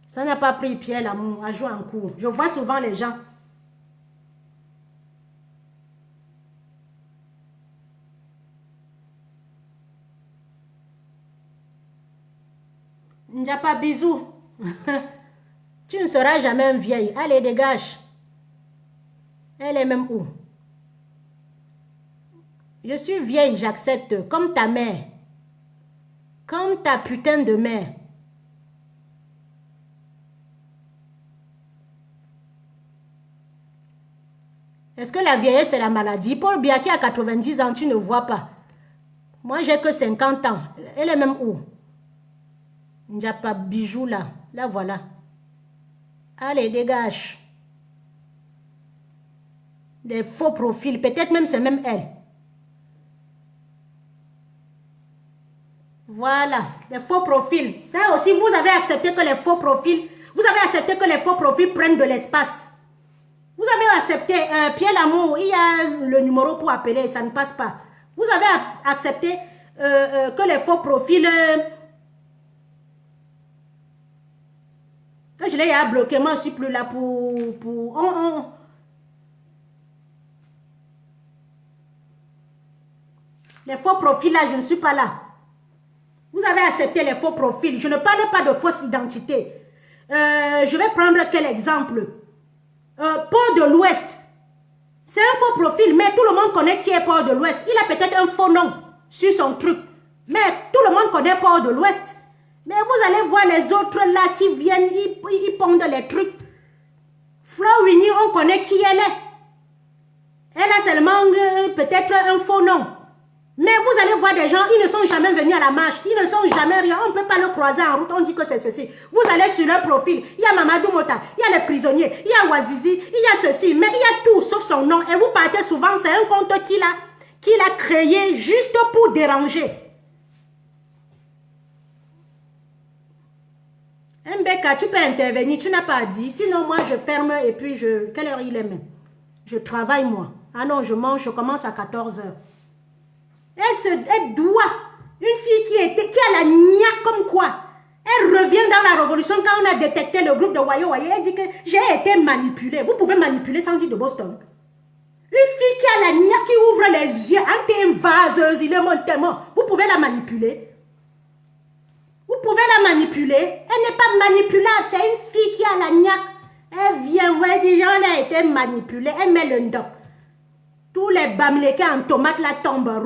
Ça n'a pas pris, Pierre Lamour, ajoute en cours. Je vois souvent les gens. N'japa bisous. Tu ne seras jamais une vieille. Allez, dégage. Elle est même où? Je suis vieille, j'accepte. Comme ta mère. Comme ta putain de mère. Est-ce que la vieillesse, c'est la maladie? Paul Biaki a 90 ans, tu ne vois pas. Moi, j'ai que 50 ans. Elle est même où? Il n'y a pas bijou là. Là, voilà. Allez, dégage. Des faux profils. Peut-être même c'est même elle. Voilà, les faux profils. Ça aussi, vous avez accepté que les faux profils, vous avez accepté que les faux profils prennent de l'espace. Vous avez accepté, Pierre Lamour, il y a le numéro pour appeler, ça ne passe pas. Vous avez accepté que les faux profils... je l'ai bloqué, moi je suis plus là pour les faux profils là, je ne suis pas là. Vous avez accepté les faux profils. Je ne parle pas de fausse identité. Je vais prendre quel exemple? Port de l'Ouest. C'est un faux profil, mais tout le monde connaît qui est Port de l'Ouest. Il a peut-être un faux nom sur son truc. Mais tout le monde connaît Port de l'Ouest. Mais vous allez voir les autres là qui viennent, ils pondent les trucs. Fleur Winnie, on connaît qui elle est. Elle a seulement peut-être un faux nom. Mais vous allez voir des gens, ils ne sont jamais venus à la marche, ils ne sont jamais rien, on ne peut pas le croiser en route, on dit que c'est ceci. Vous allez sur leur profil, il y a Mamadou Mota, il y a les prisonniers, il y a Wazizi, il y a ceci, mais il y a tout sauf son nom. Et vous partez souvent, c'est un compte qu'il a créé juste pour déranger. Mbeka, tu peux intervenir, tu n'as pas dit, sinon moi je ferme et puis quelle heure il est même? Je travaille moi. Ah non, je mange, je commence à 14 h. Elle doit, une fille qui a la niaque comme quoi, elle revient dans la révolution quand on a détecté le groupe de Wayo Wayo, elle dit que j'ai été manipulée. Vous pouvez manipuler sans dire de Boston. Une fille qui a la niaque, qui ouvre les yeux, anti-invaseuse, il est mon témoin. Vous pouvez la manipuler. Vous pouvez la manipuler. Elle n'est pas manipulable, c'est une fille qui a la niaque. Elle vient, elle dit, on a été manipulée, elle met le ndop. Tous les bamilekés en tomate la tombent.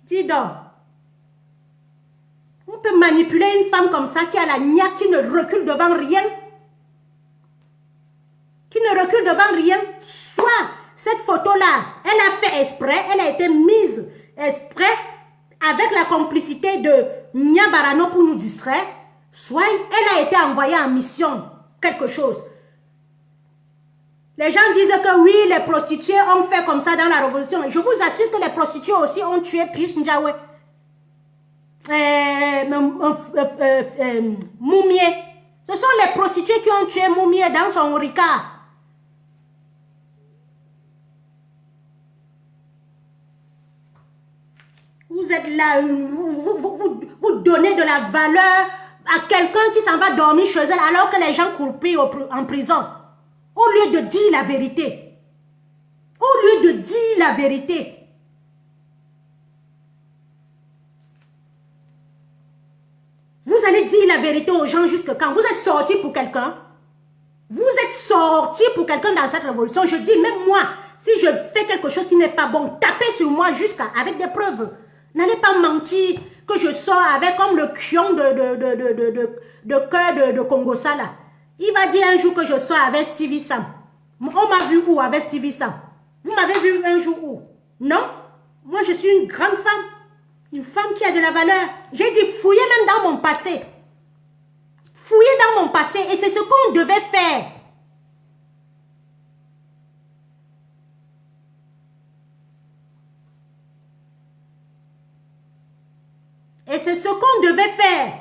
Dis donc. On peut manipuler une femme comme ça qui a la niaque, qui ne recule devant rien. Qui ne recule devant rien. Soit cette photo-là, elle a fait exprès, elle a été mise exprès avec la complicité de Nia Barano pour nous distraire. Soit elle a été envoyée en mission, quelque chose. Les gens disent que oui, les prostituées ont fait comme ça dans la révolution. Je vous assure que les prostituées aussi ont tué Pius Njahwe. Moumié. Ce sont les prostituées qui ont tué Moumié dans son ricard. Vous êtes là, vous donnez de la valeur à quelqu'un qui s'en va dormir chez elle alors que les gens courent en prison. Au lieu de dire la vérité. Au lieu de dire la vérité. Vous allez dire la vérité aux gens jusqu'à quand? Vous êtes sortis pour quelqu'un? Vous êtes sortis pour quelqu'un dans cette révolution? Je dis, même moi, si je fais quelque chose qui n'est pas bon, tapez sur moi avec des preuves. N'allez pas mentir que je sors avec comme le kion de cœur de Congo Sala. Il va dire un jour que je sors avec Stevie Sam. On m'a vu où avec Stevie Sam? Vous m'avez vu un jour où? Non? Moi, je suis une grande femme. Une femme qui a de la valeur. J'ai dit, fouillez même dans mon passé. Fouillez dans mon passé. Et c'est ce qu'on devait faire. Et c'est ce qu'on devait faire.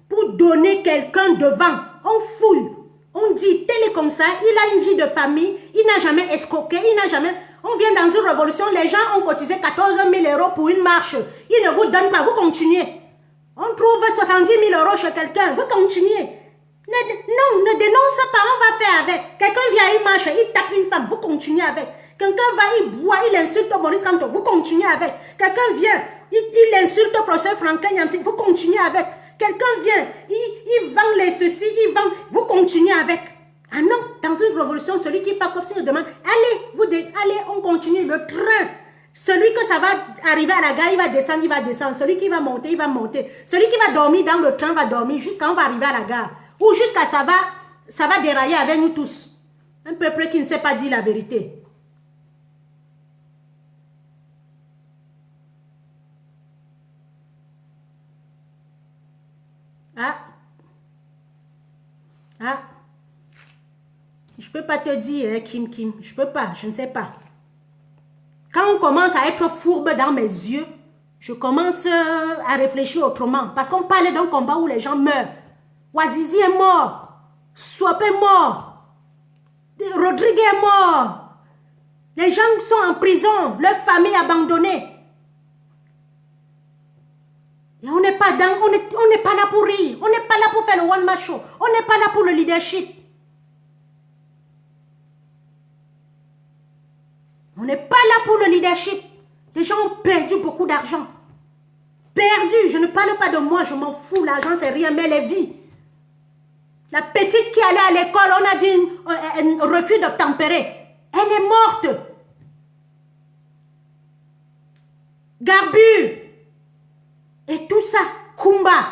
Pour donner quelqu'un devant. On fouille. On dit, tel est comme ça, il a une vie de famille, il n'a jamais escroqué, il n'a jamais... On vient dans une révolution, les gens ont cotisé 14 000 € pour une marche. Ils ne vous donnent pas, vous continuez. On trouve 70 000 € chez quelqu'un, vous continuez. Non, ne dénonce pas, on va faire avec. Quelqu'un vient à une marche, il tape une femme, vous continuez avec. Quelqu'un va, il boit, il insulte Maurice Kamto, vous continuez avec. Quelqu'un vient, il insulte le professeur Franklin Yamsi, vous continuez avec. Quelqu'un vient, il vend les ceci, il vend, vous continuez avec. Ah non, dans une révolution, celui qui fait comme ça, demande, allez, allez, on continue le train. Celui que ça va arriver à la gare, il va descendre, il va descendre. Celui qui va monter, il va monter. Celui qui va dormir dans le train va dormir jusqu'à on va arriver à la gare. Ou jusqu'à ça va dérailler avec nous tous. Un peuple qui ne sait pas dire la vérité. Je ne peux pas te dire, Kim, je ne peux pas, je ne sais pas. Quand on commence à être fourbe dans mes yeux, je commence à réfléchir autrement. Parce qu'on parlait d'un combat où les gens meurent. Ouazizi est mort. Swap est mort. Rodrigue est mort. Les gens sont en prison. Leur famille abandonnée. Et on n'est pas dans, on n'est pas là pour rire. On n'est pas là pour faire le one-man show. On n'est pas là pour le leadership. On n'est pas là pour le leadership. Les gens ont perdu beaucoup d'argent. Perdu. Je ne parle pas de moi. Je m'en fous. L'argent, c'est rien. Mais les vies. La petite qui allait à l'école, on a dit un refus d'obtempérer. Elle est morte. Garbu. Et tout ça, Kumba.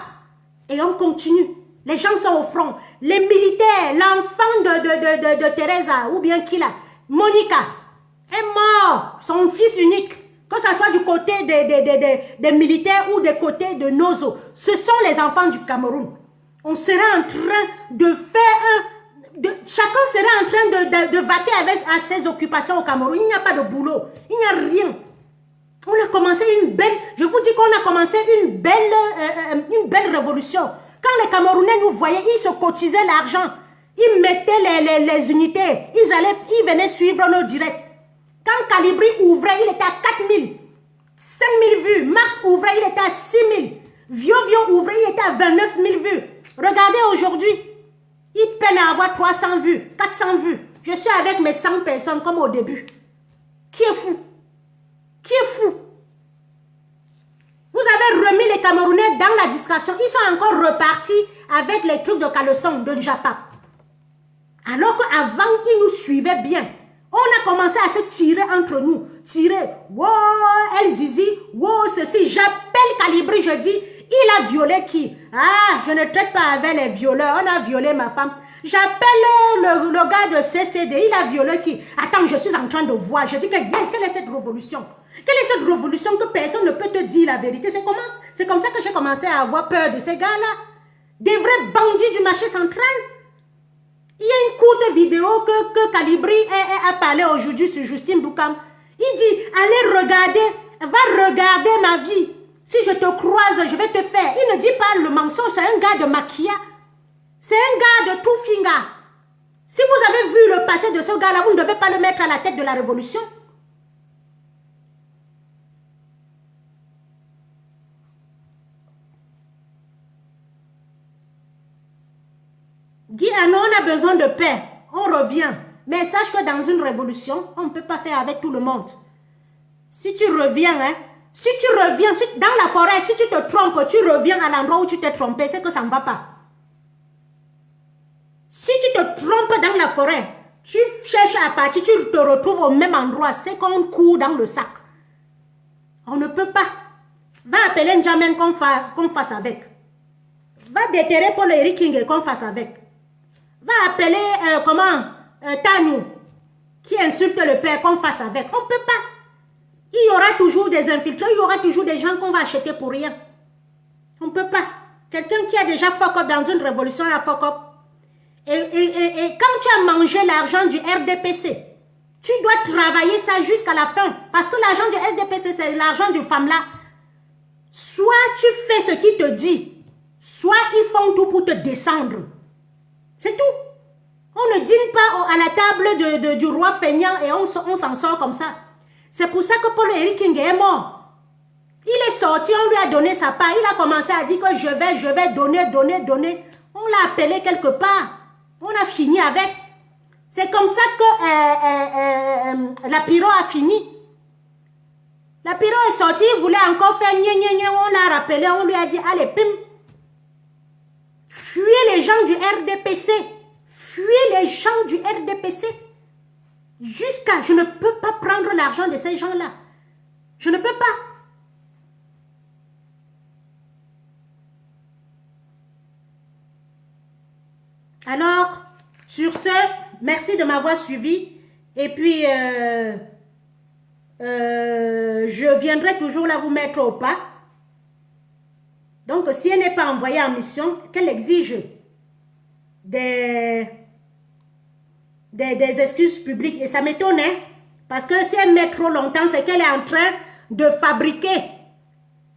Et on continue. Les gens sont au front. Les militaires, l'enfant de Teresa, ou bien qui là, Monica, est mort. Son fils unique. Que ce soit du côté des militaires ou du côté de Nozo. Ce sont les enfants du Cameroun. On sera en train de faire chacun sera en train de vaquer à ses occupations au Cameroun. Il n'y a pas de boulot. Il n'y a rien. On a commencé une belle, je vous dis qu'on a commencé une belle révolution. Quand les Camerounais nous voyaient, ils se cotisaient l'argent. Ils mettaient les unités. Ils venaient suivre nos directs. Quand Calibri ouvrait, il était à 4000. 5000 vues. Mars ouvrait, il était à 6000. Vio ouvrait, il était à 29 000 vues. Regardez aujourd'hui. Ils peinent à avoir 300 vues, 400 vues. Je suis avec mes 100 personnes comme au début. Qui est fou? Qui est fou? Vous avez remis les Camerounais dans la distraction. Ils sont encore repartis avec les trucs de caleçon, de Njapa. Alors qu'avant, ils nous suivaient bien. On a commencé à se tirer entre nous. Tirer. Wow, El Zizi. Wow, ceci. J'appelle Calibri, je dis, il a violé qui? Ah, je ne traite pas avec les violeurs. On a violé ma femme. J'appelle le gars de CCD. Il a violé qui? Attends, je suis en train de voir. Je dis que quelle est cette révolution? Quelle est cette révolution que personne ne peut te dire la vérité? C'est comme ça que j'ai commencé à avoir peur de ces gars-là. Des vrais bandits du marché central. Il y a une courte vidéo que Calibri a parlé aujourd'hui sur Justine Boukam. Il dit, allez regarder, va regarder ma vie. Si je te croise, je vais te faire. Il ne dit pas le mensonge, c'est un gars de Maquia. C'est un gars de Tufinga. Si vous avez vu le passé de ce gars-là, vous ne devez pas le mettre à la tête de la révolution. Guy Anon, on a besoin de paix. On revient. Mais sache que dans une révolution, on ne peut pas faire avec tout le monde. Si tu reviens, si tu reviens dans la forêt, si tu te trompes, tu reviens à l'endroit où tu t'es trompé, c'est que ça ne va pas. Si tu te trompes dans la forêt, tu cherches à partir, tu te retrouves au même endroit, c'est qu'on court dans le sac. On ne peut pas. Va appeler N'Djamène qu'on fasse avec. Va déterrer Paul Eric King qu'on fasse avec. Va appeler, Tanou, qui insulte le père, qu'on fasse avec. On ne peut pas. Il y aura toujours des infiltrés, il y aura toujours des gens qu'on va acheter pour rien. On ne peut pas. Quelqu'un qui a déjà fuck up dans une révolution, a fuck up. Et quand tu as mangé l'argent du RDPC, tu dois travailler ça jusqu'à la fin. Parce que l'argent du RDPC, c'est l'argent du femme-là. Soit tu fais ce qu'il te dit, soit ils font tout pour te descendre. C'est tout. On ne dîne pas à la table du roi feignant et on s'en sort comme ça. C'est pour ça que Paul Eric King est mort. Il est sorti, on lui a donné sa part. Il a commencé à dire que je vais donner. On l'a appelé quelque part. On a fini avec. C'est comme ça que la pyro a fini. La pyro est sortie, il voulait encore faire gna. On l'a rappelé, on lui a dit, allez, pim. Fuyez les gens du RDPC. Fuyez les gens du RDPC. Jusqu'à, je ne peux pas prendre l'argent de ces gens-là. Je ne peux pas. Alors, sur ce, merci de m'avoir suivi. Et puis, je viendrai toujours là vous mettre au pas. Donc, si elle n'est pas envoyée en mission, qu'elle exige des excuses publiques. Et ça m'étonne, hein? Parce que si elle met trop longtemps, c'est qu'elle est en train de fabriquer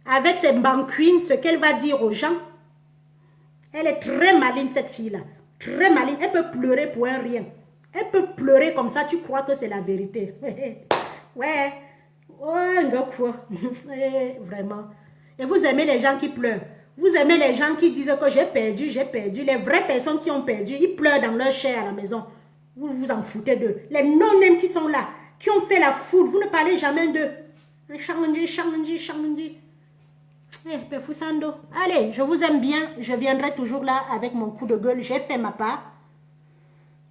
avec ses banquines ce qu'elle va dire aux gens. Elle est très maligne, cette fille-là. Très maligne. Elle peut pleurer pour un rien. Elle peut pleurer comme ça, tu crois que c'est la vérité. Ouais. Ouais, quoi. Vraiment. Et vous aimez les gens qui pleurent. Vous aimez les gens qui disent que j'ai perdu, j'ai perdu. Les vraies personnes qui ont perdu, ils pleurent dans leur chair à la maison. Vous vous en foutez d'eux. Les non-nèmes qui sont là, qui ont fait la foule, vous ne parlez jamais d'eux. Changi. Allez, je vous aime bien. Je viendrai toujours là avec mon coup de gueule. J'ai fait ma part.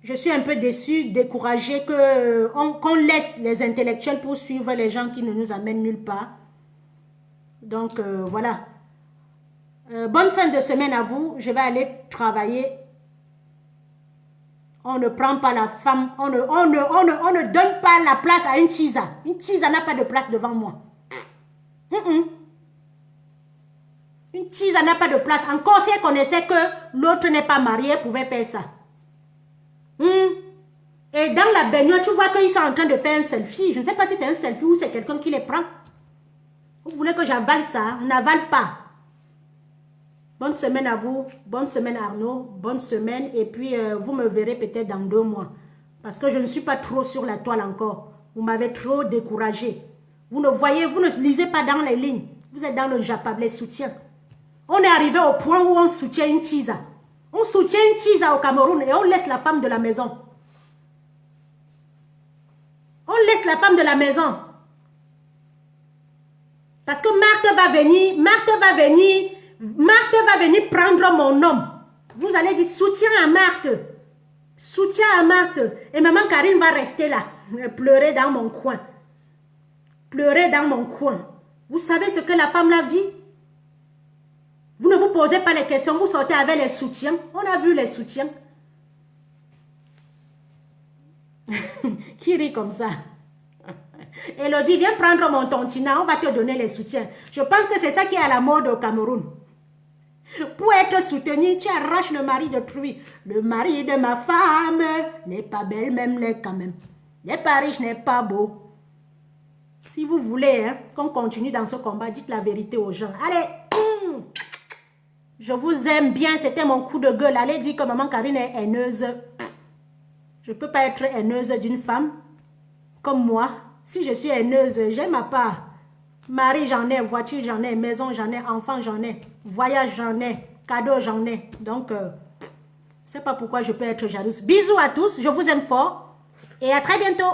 Je suis un peu déçue, découragée qu'on laisse les intellectuels poursuivre les gens qui ne nous amènent nulle part. Donc, voilà. Bonne fin de semaine à vous. Je vais aller travailler. On ne prend pas la femme. On ne donne pas la place à une tisa. Une tisa n'a pas de place devant moi. Une tisa n'a pas de place. Encore si elle connaissait que l'autre n'est pas marié, elle pouvait faire ça. Et dans la baignoire, tu vois qu'ils sont en train de faire un selfie. Je ne sais pas si c'est un selfie ou c'est quelqu'un qui les prend. Vous voulez que j'avale ça? On n'avale pas. Bonne semaine à vous. Bonne semaine Arnaud. Bonne semaine. Et puis, vous me verrez peut-être dans 2 mois. Parce que je ne suis pas trop sur la toile encore. Vous m'avez trop découragé. Vous ne voyez, vous ne lisez pas dans les lignes. Vous êtes dans le Japab, les soutiens. On est arrivé au point où on soutient une tisa. On soutient une tisa au Cameroun et on laisse la femme de la maison. On laisse la femme de la maison. Parce que Marthe va venir prendre mon homme. Vous allez dire soutien à Marthe. Soutien à Marthe. Et maman Karine va rester là. Pleurer dans mon coin. Pleurer dans mon coin. Vous savez ce que la femme la vit? Vous ne vous posez pas les questions. Vous sortez avec les soutiens. On a vu les soutiens. Qui rit comme ça? Elodie, viens prendre mon tontina, on va te donner les soutiens. Je pense que c'est ça qui est à la mode au Cameroun. Pour être soutenu, tu arraches le mari d'autrui. Le mari de ma femme n'est pas belle, même laid quand même. N'est pas riche, n'est pas beau. Si vous voulez qu'on continue dans ce combat, dites la vérité aux gens. Allez, je vous aime bien, c'était mon coup de gueule. Allez dire que maman Karine est haineuse. Je ne peux pas être haineuse d'une femme comme moi. Si je suis haineuse, j'ai ma part. Mari, j'en ai. Voiture, j'en ai. Maison, j'en ai. Enfant, j'en ai. Voyage, j'en ai. Cadeau, j'en ai. Donc, je ne sais pas pourquoi je peux être jalouse. Bisous à tous. Je vous aime fort. Et à très bientôt.